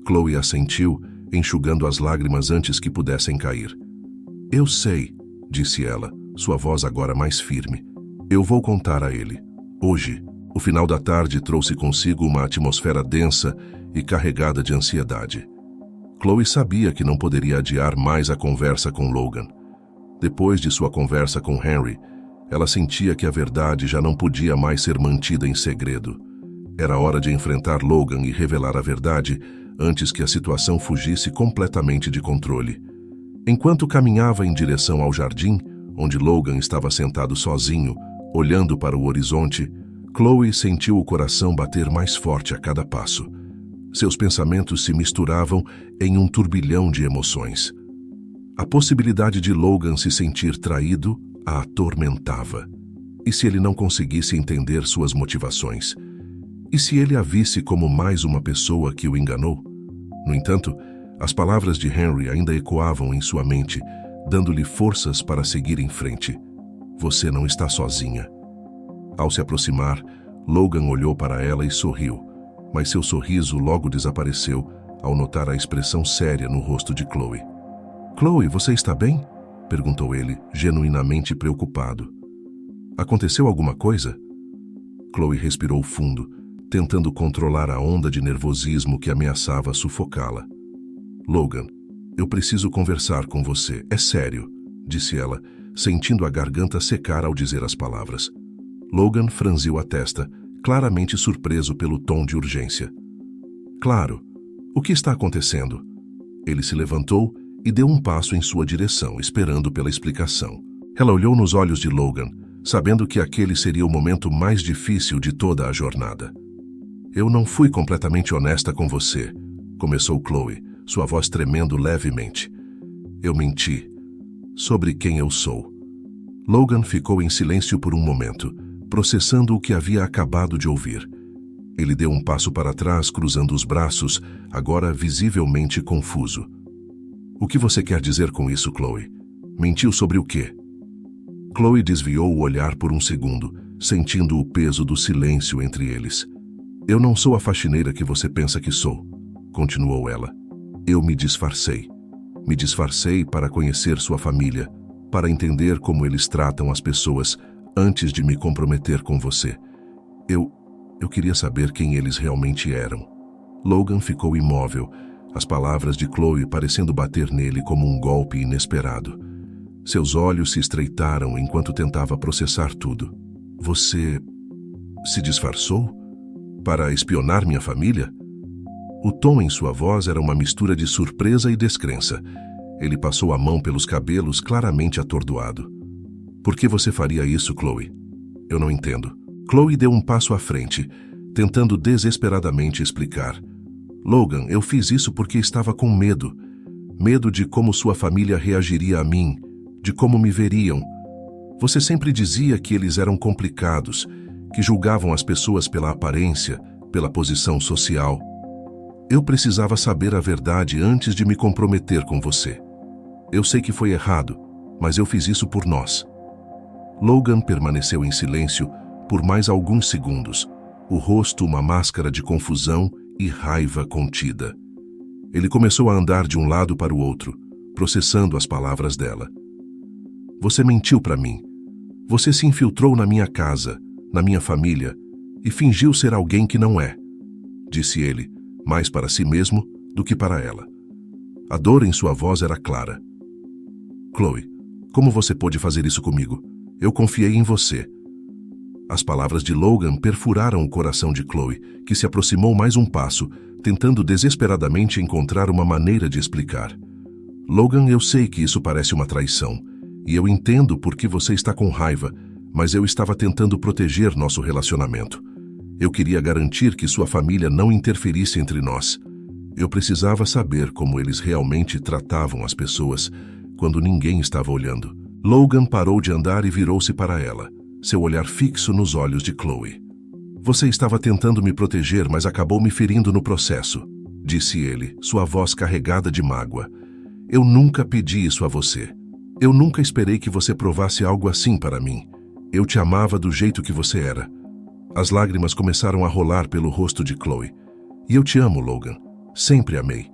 Chloe assentiu, enxugando as lágrimas antes que pudessem cair. Eu sei, disse ela, sua voz agora mais firme. Eu vou contar a ele. Hoje. O final da tarde trouxe consigo uma atmosfera densa e carregada de ansiedade. Chloe sabia que não poderia adiar mais a conversa com Logan. Depois de sua conversa com Henry, ela sentia que a verdade já não podia mais ser mantida em segredo. Era hora de enfrentar Logan e revelar a verdade antes que a situação fugisse completamente de controle. Enquanto caminhava em direção ao jardim, onde Logan estava sentado sozinho, olhando para o horizonte, Chloe sentiu o coração bater mais forte a cada passo. Seus pensamentos se misturavam em um turbilhão de emoções. A possibilidade de Logan se sentir traído a atormentava. E se ele não conseguisse entender suas motivações? E se ele a visse como mais uma pessoa que o enganou? No entanto, as palavras de Henry ainda ecoavam em sua mente, dando-lhe forças para seguir em frente. Você não está sozinha. Ao se aproximar, Logan olhou para ela e sorriu, mas seu sorriso logo desapareceu ao notar a expressão séria no rosto de Chloe. Chloe, você está bem? Perguntou ele, genuinamente preocupado. Aconteceu alguma coisa? Chloe respirou fundo, tentando controlar a onda de nervosismo que ameaçava sufocá-la. Logan, eu preciso conversar com você, é sério, disse ela, sentindo a garganta secar ao dizer as palavras. Logan franziu a testa, claramente surpreso pelo tom de urgência. Claro, o que está acontecendo? Ele se levantou e deu um passo em sua direção, esperando pela explicação. Ela olhou nos olhos de Logan, sabendo que aquele seria o momento mais difícil de toda a jornada. Eu não fui completamente honesta com você, começou Chloe, sua voz tremendo levemente. Eu menti. Sobre quem eu sou. Logan ficou em silêncio por um momento, processando o que havia acabado de ouvir. Ele deu um passo para trás, cruzando os braços, agora visivelmente confuso. O que você quer dizer com isso, Chloe? Mentiu sobre o quê? Chloe desviou o olhar por um segundo, sentindo o peso do silêncio entre eles. Eu não sou a faxineira que você pensa que sou, continuou ela. Eu me disfarcei. Me disfarcei para conhecer sua família, para entender como eles tratam as pessoas antes de me comprometer com você. Eu queria saber quem eles realmente eram. Logan ficou imóvel, as palavras de Chloe parecendo bater nele como um golpe inesperado. Seus olhos se estreitaram enquanto tentava processar tudo. Você se disfarçou? Para espionar minha família? O tom em sua voz era uma mistura de surpresa e descrença. Ele passou a mão pelos cabelos, claramente atordoado. Por que você faria isso, Chloe? Eu não entendo. Chloe deu um passo à frente, tentando desesperadamente explicar. Logan, eu fiz isso porque estava com medo. Medo de como sua família reagiria a mim, de como me veriam. Você sempre dizia que eles eram complicados, que julgavam as pessoas pela aparência, pela posição social. Eu precisava saber a verdade antes de me comprometer com você. Eu sei que foi errado, mas eu fiz isso por nós. Logan permaneceu em silêncio por mais alguns segundos, o rosto uma máscara de confusão e raiva contida. Ele começou a andar de um lado para o outro, processando as palavras dela. Você mentiu para mim. Você se infiltrou na minha casa, na minha família, e fingiu ser alguém que não é, disse ele, mais para si mesmo do que para ela. A dor em sua voz era clara. Chloe, como você pôde fazer isso comigo? Eu confiei em você. As palavras de Logan perfuraram o coração de Chloe, que se aproximou mais um passo, tentando desesperadamente encontrar uma maneira de explicar. Logan, eu sei que isso parece uma traição, e eu entendo por que você está com raiva, mas eu estava tentando proteger nosso relacionamento. Eu queria garantir que sua família não interferisse entre nós. Eu precisava saber como eles realmente tratavam as pessoas quando ninguém estava olhando. Logan parou de andar e virou-se para ela, seu olhar fixo nos olhos de Chloe. Você estava tentando me proteger, mas acabou me ferindo no processo, disse ele, sua voz carregada de mágoa. Eu nunca pedi isso a você. Eu nunca esperei que você provasse algo assim para mim. Eu te amava do jeito que você era. As lágrimas começaram a rolar pelo rosto de Chloe. E eu te amo, Logan. Sempre amei.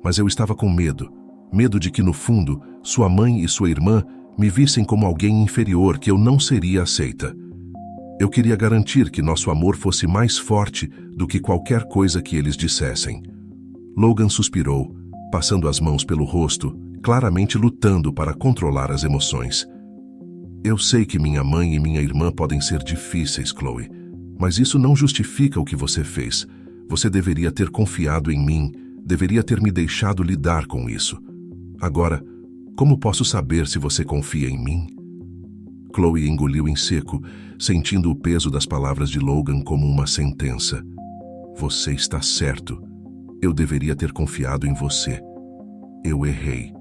Mas eu estava com medo. Medo de que, no fundo, sua mãe e sua irmã me vissem como alguém inferior, que eu não seria aceita. Eu queria garantir que nosso amor fosse mais forte do que qualquer coisa que eles dissessem. Logan suspirou, passando as mãos pelo rosto, claramente lutando para controlar as emoções. Eu sei que minha mãe e minha irmã podem ser difíceis, Chloe, mas isso não justifica o que você fez. Você deveria ter confiado em mim, deveria ter me deixado lidar com isso. Agora, como posso saber se você confia em mim? Chloe engoliu em seco, sentindo o peso das palavras de Logan como uma sentença. Você está certo. Eu deveria ter confiado em você. Eu errei.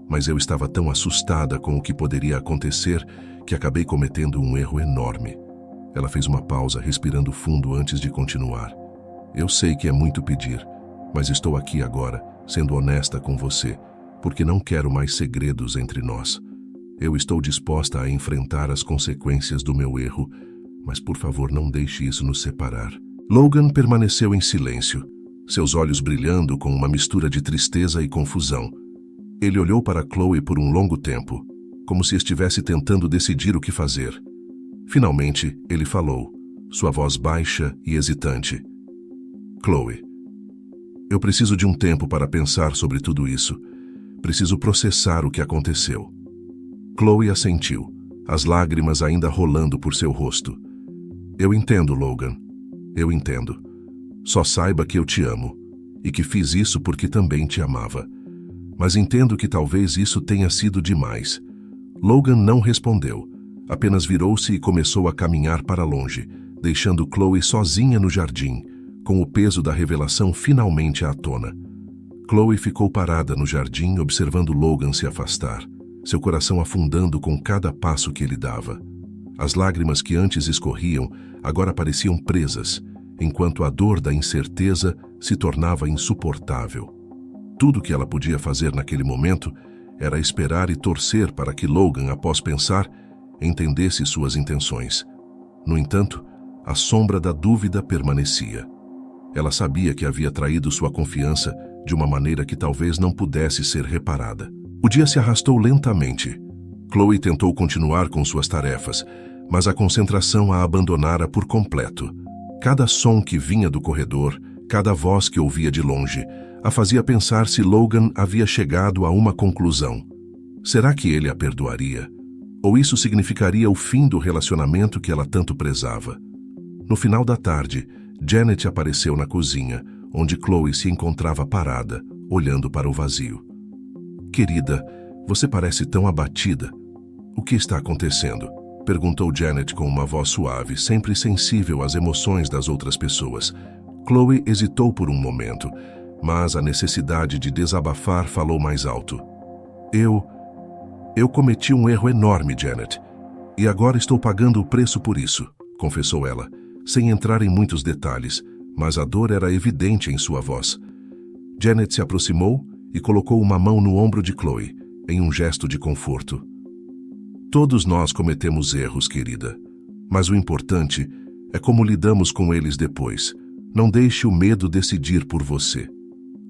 Mas eu estava tão assustada com o que poderia acontecer que acabei cometendo um erro enorme. Ela fez uma pausa, respirando fundo antes de continuar. Eu sei que é muito pedir, mas estou aqui agora, sendo honesta com você, porque não quero mais segredos entre nós. Eu estou disposta a enfrentar as consequências do meu erro, mas por favor não deixe isso nos separar. Logan permaneceu em silêncio, seus olhos brilhando com uma mistura de tristeza e confusão. Ele olhou para Chloe por um longo tempo, como se estivesse tentando decidir o que fazer. Finalmente, ele falou, sua voz baixa e hesitante. Chloe, eu preciso de um tempo para pensar sobre tudo isso. Preciso processar o que aconteceu. Chloe assentiu, as lágrimas ainda rolando por seu rosto. Eu entendo, Logan. Eu entendo. Só saiba que eu te amo, e que fiz isso porque também te amava. Mas entendo que talvez isso tenha sido demais. Logan não respondeu, apenas virou-se e começou a caminhar para longe, deixando Chloe sozinha no jardim, com o peso da revelação finalmente à tona. Chloe ficou parada no jardim observando Logan se afastar, seu coração afundando com cada passo que ele dava. As lágrimas que antes escorriam agora pareciam presas, enquanto a dor da incerteza se tornava insuportável. Tudo que ela podia fazer naquele momento era esperar e torcer para que Logan, após pensar, entendesse suas intenções. No entanto, a sombra da dúvida permanecia. Ela sabia que havia traído sua confiança de uma maneira que talvez não pudesse ser reparada. O dia se arrastou lentamente. Chloe tentou continuar com suas tarefas, mas a concentração a abandonara por completo. Cada som que vinha do corredor, cada voz que ouvia de longe, a fazia pensar se Logan havia chegado a uma conclusão. Será que ele a perdoaria? Ou isso significaria o fim do relacionamento que ela tanto prezava? No final da tarde, Janet apareceu na cozinha, onde Chloe se encontrava parada, olhando para o vazio. Querida, você parece tão abatida. O que está acontecendo? Perguntou Janet com uma voz suave, sempre sensível às emoções das outras pessoas. Chloe hesitou por um momento, mas a necessidade de desabafar falou mais alto. Eu cometi um erro enorme, Janet, e agora estou pagando o preço por isso, confessou ela, sem entrar em muitos detalhes, mas a dor era evidente em sua voz. Janet se aproximou e colocou uma mão no ombro de Chloe, em um gesto de conforto. Todos nós cometemos erros, querida, mas o importante é como lidamos com eles depois. Não deixe o medo decidir por você.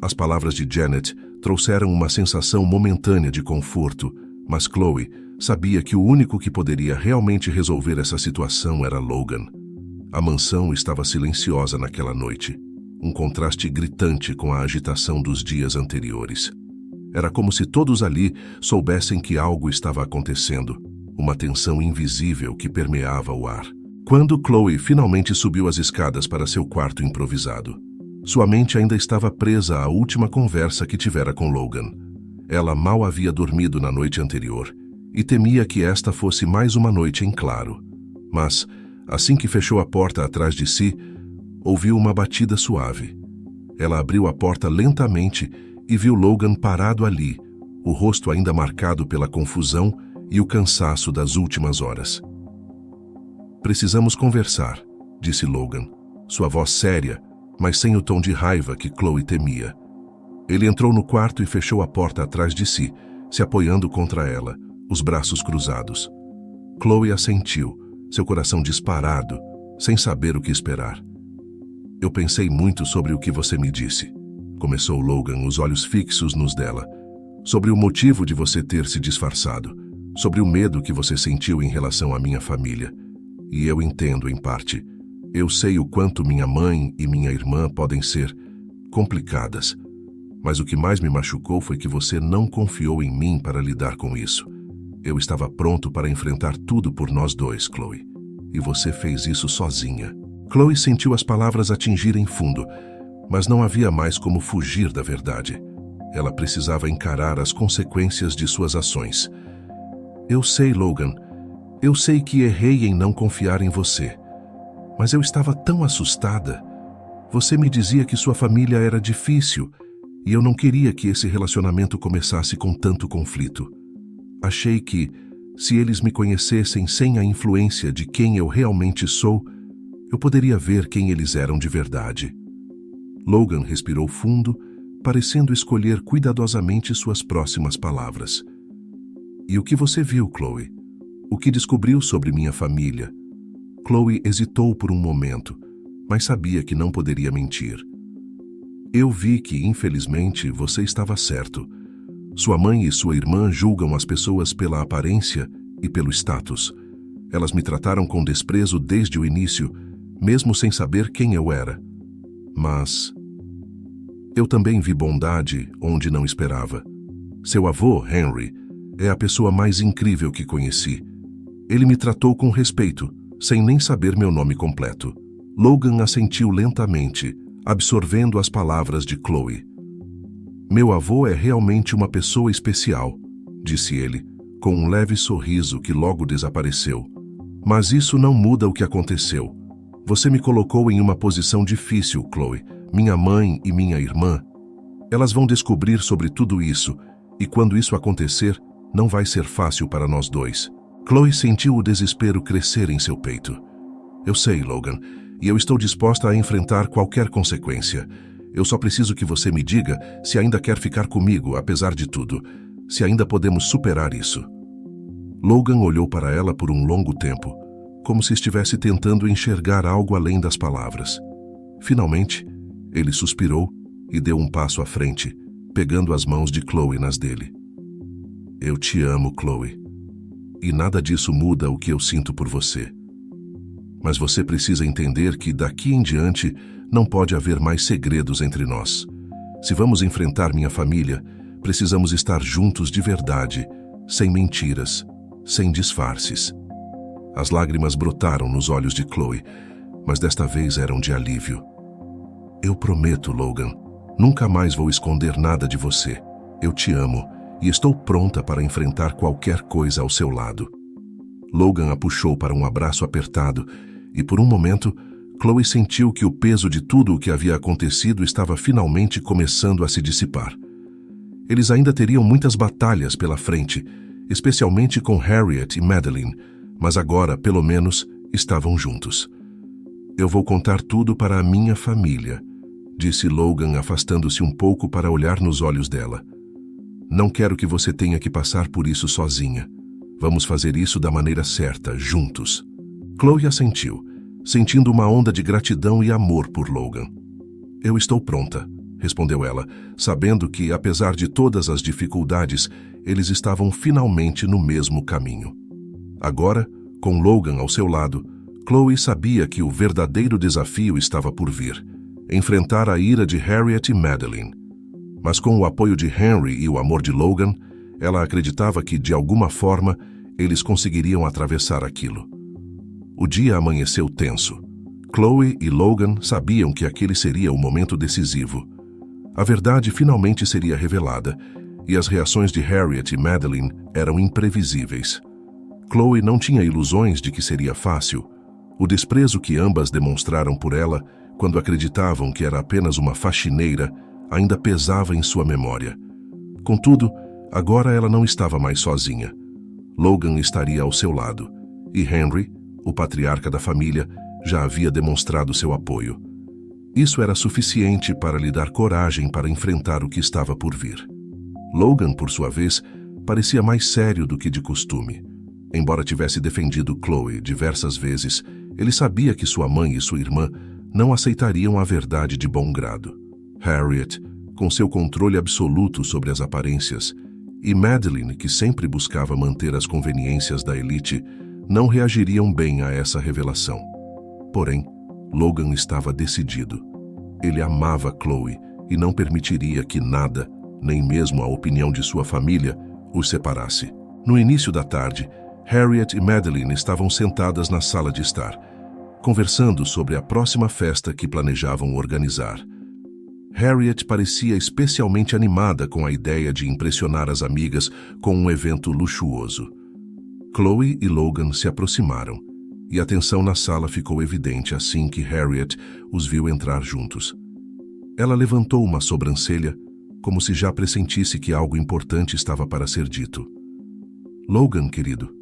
As palavras de Janet trouxeram uma sensação momentânea de conforto, mas Chloe sabia que o único que poderia realmente resolver essa situação era Logan. A mansão estava silenciosa naquela noite, um contraste gritante com a agitação dos dias anteriores. Era como se todos ali soubessem que algo estava acontecendo, uma tensão invisível que permeava o ar. Quando Chloe finalmente subiu as escadas para seu quarto improvisado, sua mente ainda estava presa à última conversa que tivera com Logan. Ela mal havia dormido na noite anterior e temia que esta fosse mais uma noite em claro. Mas, assim que fechou a porta atrás de si, ouviu uma batida suave. Ela abriu a porta lentamente e viu Logan parado ali, o rosto ainda marcado pela confusão e o cansaço das últimas horas. Precisamos conversar, disse Logan, sua voz séria, mas sem o tom de raiva que Chloe temia. Ele entrou no quarto e fechou a porta atrás de si, se apoiando contra ela, os braços cruzados. Chloe assentiu, seu coração disparado, sem saber o que esperar. Eu pensei muito sobre o que você me disse, começou Logan, os olhos fixos nos dela, sobre o motivo de você ter se disfarçado, sobre o medo que você sentiu em relação à minha família. E eu entendo, em parte. Eu sei o quanto minha mãe e minha irmã podem ser complicadas. Mas o que mais me machucou foi que você não confiou em mim para lidar com isso. Eu estava pronto para enfrentar tudo por nós dois, Chloe. E você fez isso sozinha. Chloe sentiu as palavras atingirem fundo, mas não havia mais como fugir da verdade. Ela precisava encarar as consequências de suas ações. Eu sei, Logan. Eu sei que errei em não confiar em você. Mas eu estava tão assustada. Você me dizia que sua família era difícil e eu não queria que esse relacionamento começasse com tanto conflito. Achei que, se eles me conhecessem sem a influência de quem eu realmente sou, eu poderia ver quem eles eram de verdade. Logan respirou fundo, parecendo escolher cuidadosamente suas próximas palavras. E o que você viu, Chloe? O que descobriu sobre minha família? Chloe hesitou por um momento, mas sabia que não poderia mentir. Eu vi que, infelizmente, você estava certo. Sua mãe e sua irmã julgam as pessoas pela aparência e pelo status. Elas me trataram com desprezo desde o início, mesmo sem saber quem eu era. Mas eu também vi bondade onde não esperava. Seu avô, Henry, é a pessoa mais incrível que conheci. Ele me tratou com respeito, sem nem saber meu nome completo. Logan assentiu lentamente, absorvendo as palavras de Chloe. Meu avô é realmente uma pessoa especial, disse ele, com um leve sorriso que logo desapareceu. Mas isso não muda o que aconteceu. Você me colocou em uma posição difícil, Chloe. Minha mãe e minha irmã. Elas vão descobrir sobre tudo isso, e quando isso acontecer, não vai ser fácil para nós dois. Chloe sentiu o desespero crescer em seu peito. Eu sei, Logan, e eu estou disposta a enfrentar qualquer consequência. Eu só preciso que você me diga se ainda quer ficar comigo, apesar de tudo. Se ainda podemos superar isso. Logan olhou para ela por um longo tempo, como se estivesse tentando enxergar algo além das palavras. Finalmente, ele suspirou e deu um passo à frente, pegando as mãos de Chloe nas dele. Eu te amo, Chloe. E nada disso muda o que eu sinto por você. Mas você precisa entender que daqui em diante não pode haver mais segredos entre nós. Se vamos enfrentar minha família, precisamos estar juntos de verdade, sem mentiras, sem disfarces. As lágrimas brotaram nos olhos de Chloe, mas desta vez eram de alívio. Eu prometo, Logan, nunca mais vou esconder nada de você. Eu te amo e estou pronta para enfrentar qualquer coisa ao seu lado. Logan a puxou para um abraço apertado e, por um momento, Chloe sentiu que o peso de tudo o que havia acontecido estava finalmente começando a se dissipar. Eles ainda teriam muitas batalhas pela frente, especialmente com Harriet e Madeline, mas agora, pelo menos, estavam juntos. Eu vou contar tudo para a minha família, disse Logan, afastando-se um pouco para olhar nos olhos dela. Não quero que você tenha que passar por isso sozinha. Vamos fazer isso da maneira certa, juntos. Chloe assentiu, sentindo uma onda de gratidão e amor por Logan. Eu estou pronta, respondeu ela, sabendo que, apesar de todas as dificuldades, eles estavam finalmente no mesmo caminho. Agora, com Logan ao seu lado, Chloe sabia que o verdadeiro desafio estava por vir, enfrentar a ira de Harriet e Madeline. Mas com o apoio de Henry e o amor de Logan, ela acreditava que, de alguma forma, eles conseguiriam atravessar aquilo. O dia amanheceu tenso. Chloe e Logan sabiam que aquele seria o momento decisivo. A verdade finalmente seria revelada, e as reações de Harriet e Madeline eram imprevisíveis. Chloe não tinha ilusões de que seria fácil. O desprezo que ambas demonstraram por ela, quando acreditavam que era apenas uma faxineira, ainda pesava em sua memória. Contudo, agora ela não estava mais sozinha. Logan estaria ao seu lado, e Henry, o patriarca da família, já havia demonstrado seu apoio. Isso era suficiente para lhe dar coragem para enfrentar o que estava por vir. Logan, por sua vez, parecia mais sério do que de costume. Embora tivesse defendido Chloe diversas vezes, ele sabia que sua mãe e sua irmã não aceitariam a verdade de bom grado. Harriet, com seu controle absoluto sobre as aparências, e Madeline, que sempre buscava manter as conveniências da elite, não reagiriam bem a essa revelação. Porém, Logan estava decidido. Ele amava Chloe e não permitiria que nada, nem mesmo a opinião de sua família, os separasse. No início da tarde, Harriet e Madeline estavam sentadas na sala de estar, conversando sobre a próxima festa que planejavam organizar. Harriet parecia especialmente animada com a ideia de impressionar as amigas com um evento luxuoso. Chloe e Logan se aproximaram, e a tensão na sala ficou evidente assim que Harriet os viu entrar juntos. Ela levantou uma sobrancelha, como se já pressentisse que algo importante estava para ser dito. Logan, querido,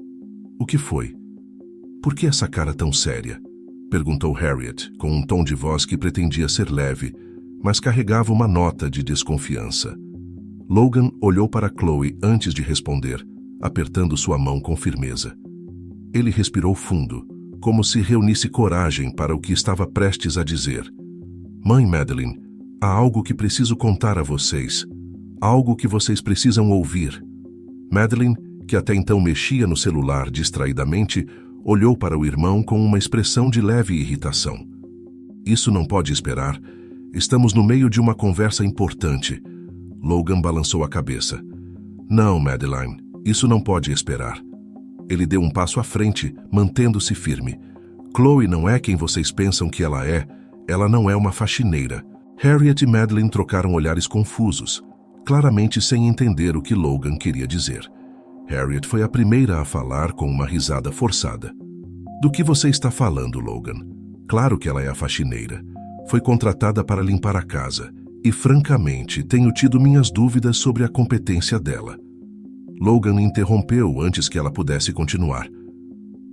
o que foi? Por que essa cara tão séria? Perguntou Harriet, com um tom de voz que pretendia ser leve, mas carregava uma nota de desconfiança. Logan olhou para Chloe antes de responder, apertando sua mão com firmeza. Ele respirou fundo, como se reunisse coragem para o que estava prestes a dizer. Mãe Madeline, há algo que preciso contar a vocês. Algo que vocês precisam ouvir. Madeline, que até então mexia no celular distraidamente, olhou para o irmão com uma expressão de leve irritação. Isso não pode esperar. Estamos no meio de uma conversa importante. Logan balançou a cabeça. Não, Madeline, isso não pode esperar. Ele deu um passo à frente, mantendo-se firme. Chloe não é quem vocês pensam que ela é. Ela não é uma faxineira. Harriet e Madeline trocaram olhares confusos, claramente sem entender o que Logan queria dizer. Harriet foi a primeira a falar com uma risada forçada. Do que você está falando, Logan? Claro que ela é a faxineira. Foi contratada para limpar a casa. E, francamente, tenho tido minhas dúvidas sobre a competência dela. Logan interrompeu antes que ela pudesse continuar.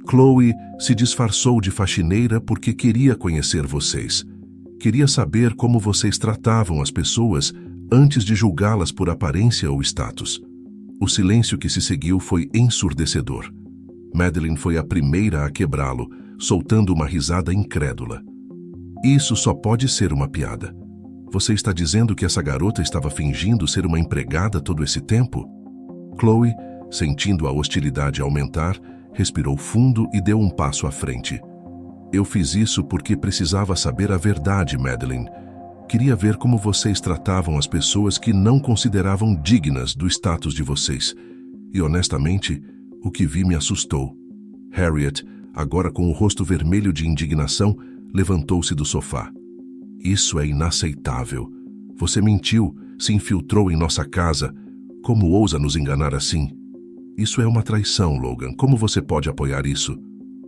Chloe se disfarçou de faxineira porque queria conhecer vocês. Queria saber como vocês tratavam as pessoas antes de julgá-las por aparência ou status. O silêncio que se seguiu foi ensurdecedor. Madeline foi a primeira a quebrá-lo, soltando uma risada incrédula. Isso só pode ser uma piada. Você está dizendo que essa garota estava fingindo ser uma empregada todo esse tempo? Chloe, sentindo a hostilidade aumentar, respirou fundo e deu um passo à frente. Eu fiz isso porque precisava saber a verdade, Madeline. Queria ver como vocês tratavam as pessoas que não consideravam dignas do status de vocês. E, honestamente, o que vi me assustou. Harriet, agora com o rosto vermelho de indignação, levantou-se do sofá. Isso é inaceitável. Você mentiu, se infiltrou em nossa casa. Como ousa nos enganar assim? Isso é uma traição, Logan. Como você pode apoiar isso?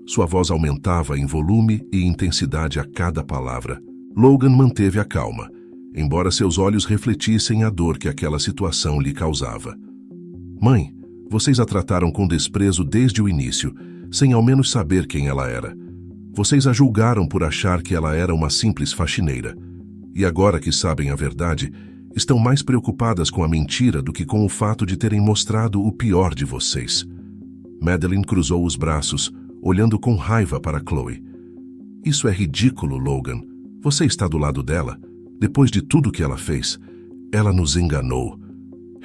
Sua voz aumentava em volume e intensidade a cada palavra. Logan manteve a calma, embora seus olhos refletissem a dor que aquela situação lhe causava. Mãe, vocês a trataram com desprezo desde o início, sem ao menos saber quem ela era. Vocês a julgaram por achar que ela era uma simples faxineira. E agora que sabem a verdade, estão mais preocupadas com a mentira do que com o fato de terem mostrado o pior de vocês. Madeline cruzou os braços, olhando com raiva para Chloe. Isso é ridículo, Logan. Você está do lado dela. Depois de tudo que ela fez, ela nos enganou.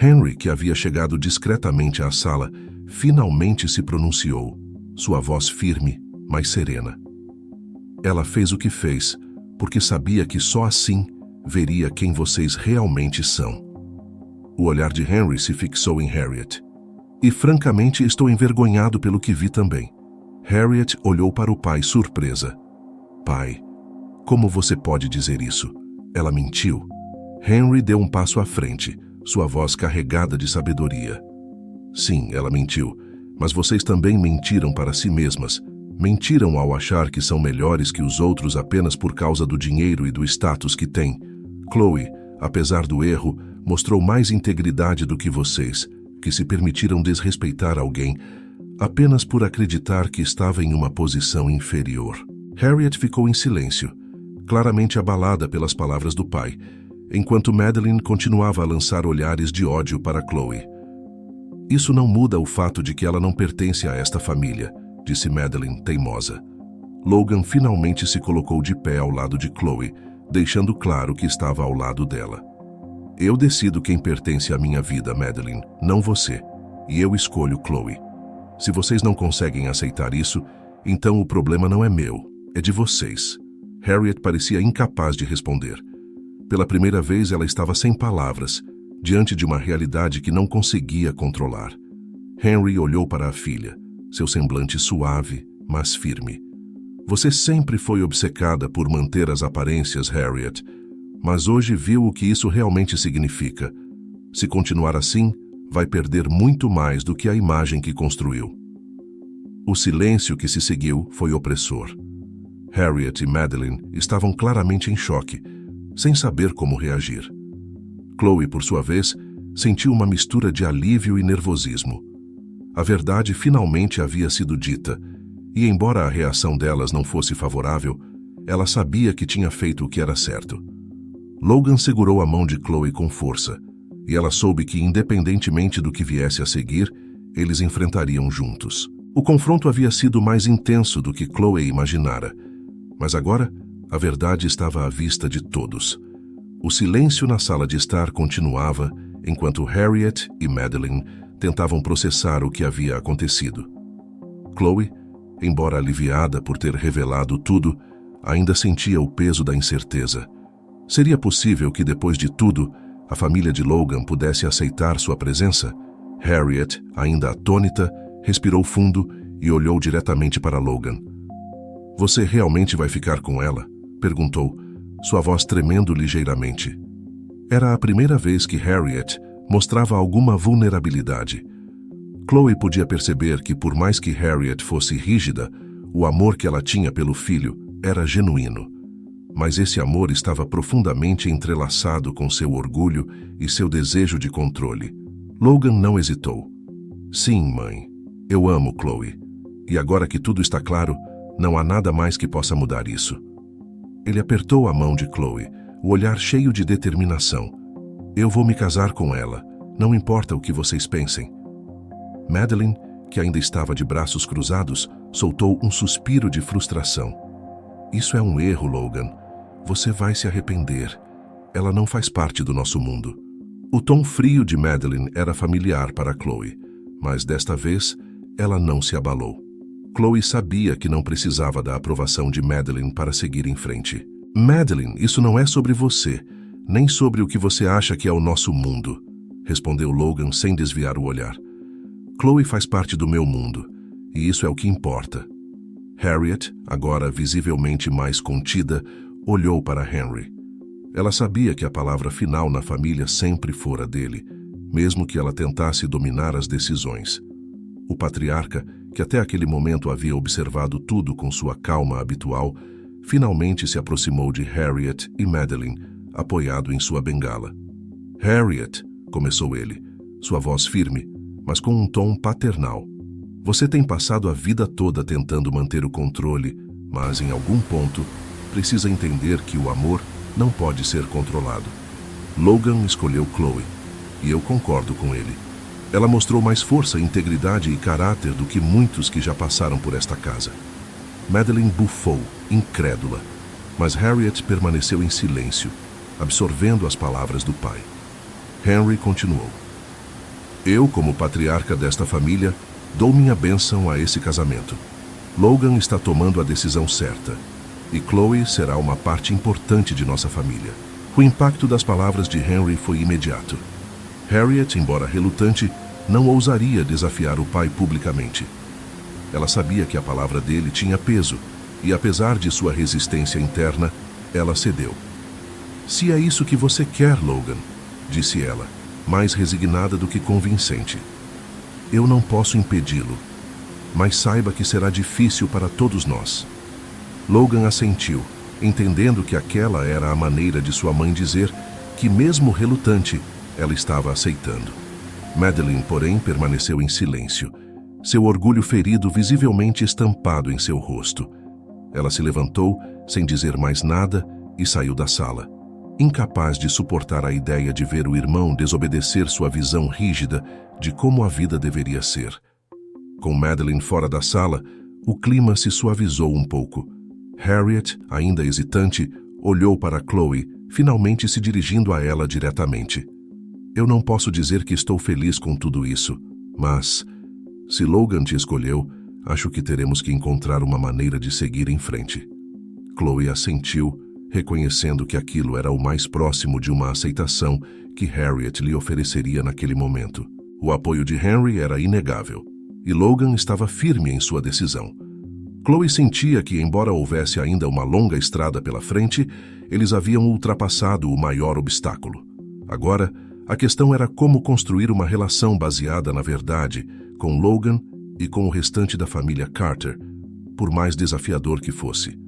Henry, que havia chegado discretamente à sala, finalmente se pronunciou, sua voz firme, mas serena. Ela fez o que fez, porque sabia que só assim veria quem vocês realmente são. O olhar de Henry se fixou em Harriet. E, francamente, estou envergonhado pelo que vi também. Harriet olhou para o pai surpresa. Pai, como você pode dizer isso? Ela mentiu. Henry deu um passo à frente, sua voz carregada de sabedoria. Sim, ela mentiu, mas vocês também mentiram para si mesmas. Mentiram ao achar que são melhores que os outros apenas por causa do dinheiro e do status que têm. Chloe, apesar do erro, mostrou mais integridade do que vocês, que se permitiram desrespeitar alguém apenas por acreditar que estava em uma posição inferior. Harriet ficou em silêncio, claramente abalada pelas palavras do pai, enquanto Madeline continuava a lançar olhares de ódio para Chloe. Isso não muda o fato de que ela não pertence a esta família, disse Madeline, teimosa. Logan finalmente se colocou de pé ao lado de Chloe, deixando claro que estava ao lado dela. Eu decido quem pertence à minha vida, Madeline, não você. E eu escolho Chloe. Se vocês não conseguem aceitar isso, então o problema não é meu, é de vocês. Harriet parecia incapaz de responder. Pela primeira vez ela estava sem palavras, diante de uma realidade que não conseguia controlar. Henry olhou para a filha, seu semblante suave, mas firme. Você sempre foi obcecada por manter as aparências, Harriet, mas hoje viu o que isso realmente significa. Se continuar assim, vai perder muito mais do que a imagem que construiu. O silêncio que se seguiu foi opressor. Harriet e Madeline estavam claramente em choque, sem saber como reagir. Chloe, por sua vez, sentiu uma mistura de alívio e nervosismo. A verdade finalmente havia sido dita, e embora a reação delas não fosse favorável, ela sabia que tinha feito o que era certo. Logan segurou a mão de Chloe com força, e ela soube que, independentemente do que viesse a seguir, eles enfrentariam juntos. O confronto havia sido mais intenso do que Chloe imaginara, mas agora a verdade estava à vista de todos. O silêncio na sala de estar continuava enquanto Harriet e Madeline tentavam processar o que havia acontecido. Chloe, embora aliviada por ter revelado tudo, ainda sentia o peso da incerteza. Seria possível que, depois de tudo, a família de Logan pudesse aceitar sua presença? Harriet, ainda atônita, respirou fundo e olhou diretamente para Logan. "Você realmente vai ficar com ela?" perguntou, sua voz tremendo ligeiramente. Era a primeira vez que Harriet mostrava alguma vulnerabilidade. Chloe podia perceber que, por mais que Harriet fosse rígida, o amor que ela tinha pelo filho era genuíno. Mas esse amor estava profundamente entrelaçado com seu orgulho e seu desejo de controle. Logan não hesitou. "Sim, mãe. Eu amo Chloe. E agora que tudo está claro, não há nada mais que possa mudar isso." Ele apertou a mão de Chloe, o olhar cheio de determinação. "Eu vou me casar com ela. Não importa o que vocês pensem." Madeline, que ainda estava de braços cruzados, soltou um suspiro de frustração. "Isso é um erro, Logan. Você vai se arrepender. Ela não faz parte do nosso mundo." O tom frio de Madeline era familiar para Chloe, mas desta vez ela não se abalou. Chloe sabia que não precisava da aprovação de Madeline para seguir em frente. "Madeline, isso não é sobre você, nem sobre o que você acha que é o nosso mundo", respondeu Logan sem desviar o olhar. "Chloe faz parte do meu mundo, e isso é o que importa." Harriet, agora visivelmente mais contida, olhou para Henry. Ela sabia que a palavra final na família sempre fora dele, mesmo que ela tentasse dominar as decisões. O patriarca, que até aquele momento havia observado tudo com sua calma habitual, finalmente se aproximou de Harriet e Madeline, apoiado em sua bengala. "Harriet", começou ele, sua voz firme, mas com um tom paternal. "Você tem passado a vida toda tentando manter o controle, mas em algum ponto precisa entender que o amor não pode ser controlado." Logan escolheu Chloe, e eu concordo com ele. Ela mostrou mais força, integridade e caráter do que muitos que já passaram por esta casa. Madeline bufou, incrédula, mas Harriet permaneceu em silêncio, absorvendo as palavras do pai. Henry continuou. "Eu, como patriarca desta família, dou minha bênção a esse casamento. Logan está tomando a decisão certa, e Chloe será uma parte importante de nossa família." O impacto das palavras de Henry foi imediato. Harriet, embora relutante, não ousaria desafiar o pai publicamente. Ela sabia que a palavra dele tinha peso, e apesar de sua resistência interna, ela cedeu. "Se é isso que você quer, Logan", disse ela, mais resignada do que convincente. "Eu não posso impedi-lo, mas saiba que será difícil para todos nós." Logan assentiu, entendendo que aquela era a maneira de sua mãe dizer que, mesmo relutante, ela estava aceitando. Madeline, porém, permaneceu em silêncio, seu orgulho ferido visivelmente estampado em seu rosto. Ela se levantou, sem dizer mais nada, e saiu da sala, incapaz de suportar a ideia de ver o irmão desobedecer sua visão rígida de como a vida deveria ser. Com Madeline fora da sala, o clima se suavizou um pouco. Harriet, ainda hesitante, olhou para Chloe, finalmente se dirigindo a ela diretamente. "Eu não posso dizer que estou feliz com tudo isso, mas, se Logan te escolheu, acho que teremos que encontrar uma maneira de seguir em frente." Chloe assentiu, reconhecendo que aquilo era o mais próximo de uma aceitação que Harriet lhe ofereceria naquele momento. O apoio de Henry era inegável, e Logan estava firme em sua decisão. Chloe sentia que, embora houvesse ainda uma longa estrada pela frente, eles haviam ultrapassado o maior obstáculo. Agora, a questão era como construir uma relação baseada na verdade com Logan e com o restante da família Carter, por mais desafiador que fosse.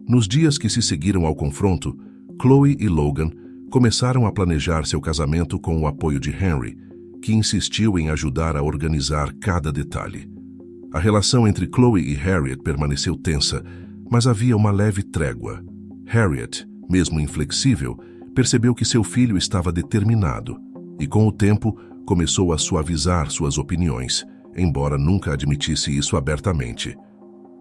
Nos dias que se seguiram ao confronto, Chloe e Logan começaram a planejar seu casamento com o apoio de Henry, que insistiu em ajudar a organizar cada detalhe. A relação entre Chloe e Harriet permaneceu tensa, mas havia uma leve trégua. Harriet, mesmo inflexível, percebeu que seu filho estava determinado e, com o tempo, começou a suavizar suas opiniões, embora nunca admitisse isso abertamente.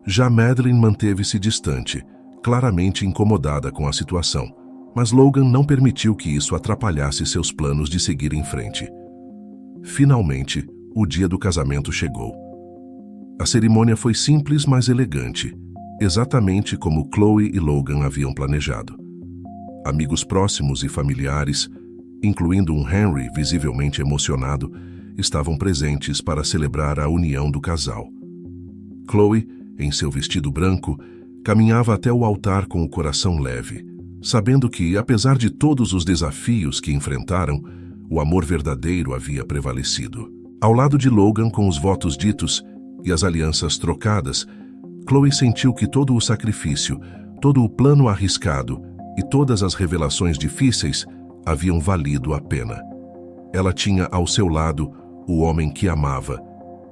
Já Madeline manteve-se distante, claramente incomodada com a situação, Mas Logan não permitiu que isso atrapalhasse seus planos de seguir em frente. Finalmente, o dia do casamento chegou. A cerimônia foi simples, mas elegante, exatamente como Chloe e Logan haviam planejado. Amigos próximos e familiares, incluindo um Henry visivelmente emocionado, estavam presentes para celebrar a união do casal. Chloe, em seu vestido branco, caminhava até o altar com o coração leve, sabendo que, apesar de todos os desafios que enfrentaram, o amor verdadeiro havia prevalecido. Ao lado de Logan, com os votos ditos e as alianças trocadas, Chloe sentiu que todo o sacrifício, todo o plano arriscado e todas as revelações difíceis haviam valido a pena. Ela tinha ao seu lado o homem que amava,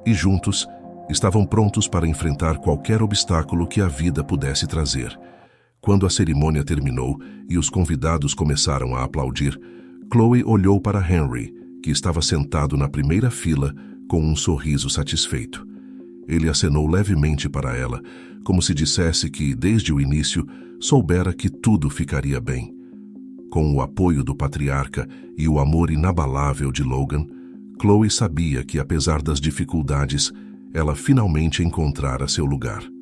e juntos estavam prontos para enfrentar qualquer obstáculo que a vida pudesse trazer. Quando a cerimônia terminou e os convidados começaram a aplaudir, Chloe olhou para Henry, que estava sentado na primeira fila com um sorriso satisfeito. Ele acenou levemente para ela, como se dissesse que, desde o início, soubera que tudo ficaria bem. Com o apoio do patriarca e o amor inabalável de Logan, Chloe sabia que, apesar das dificuldades, ela finalmente encontrara seu lugar.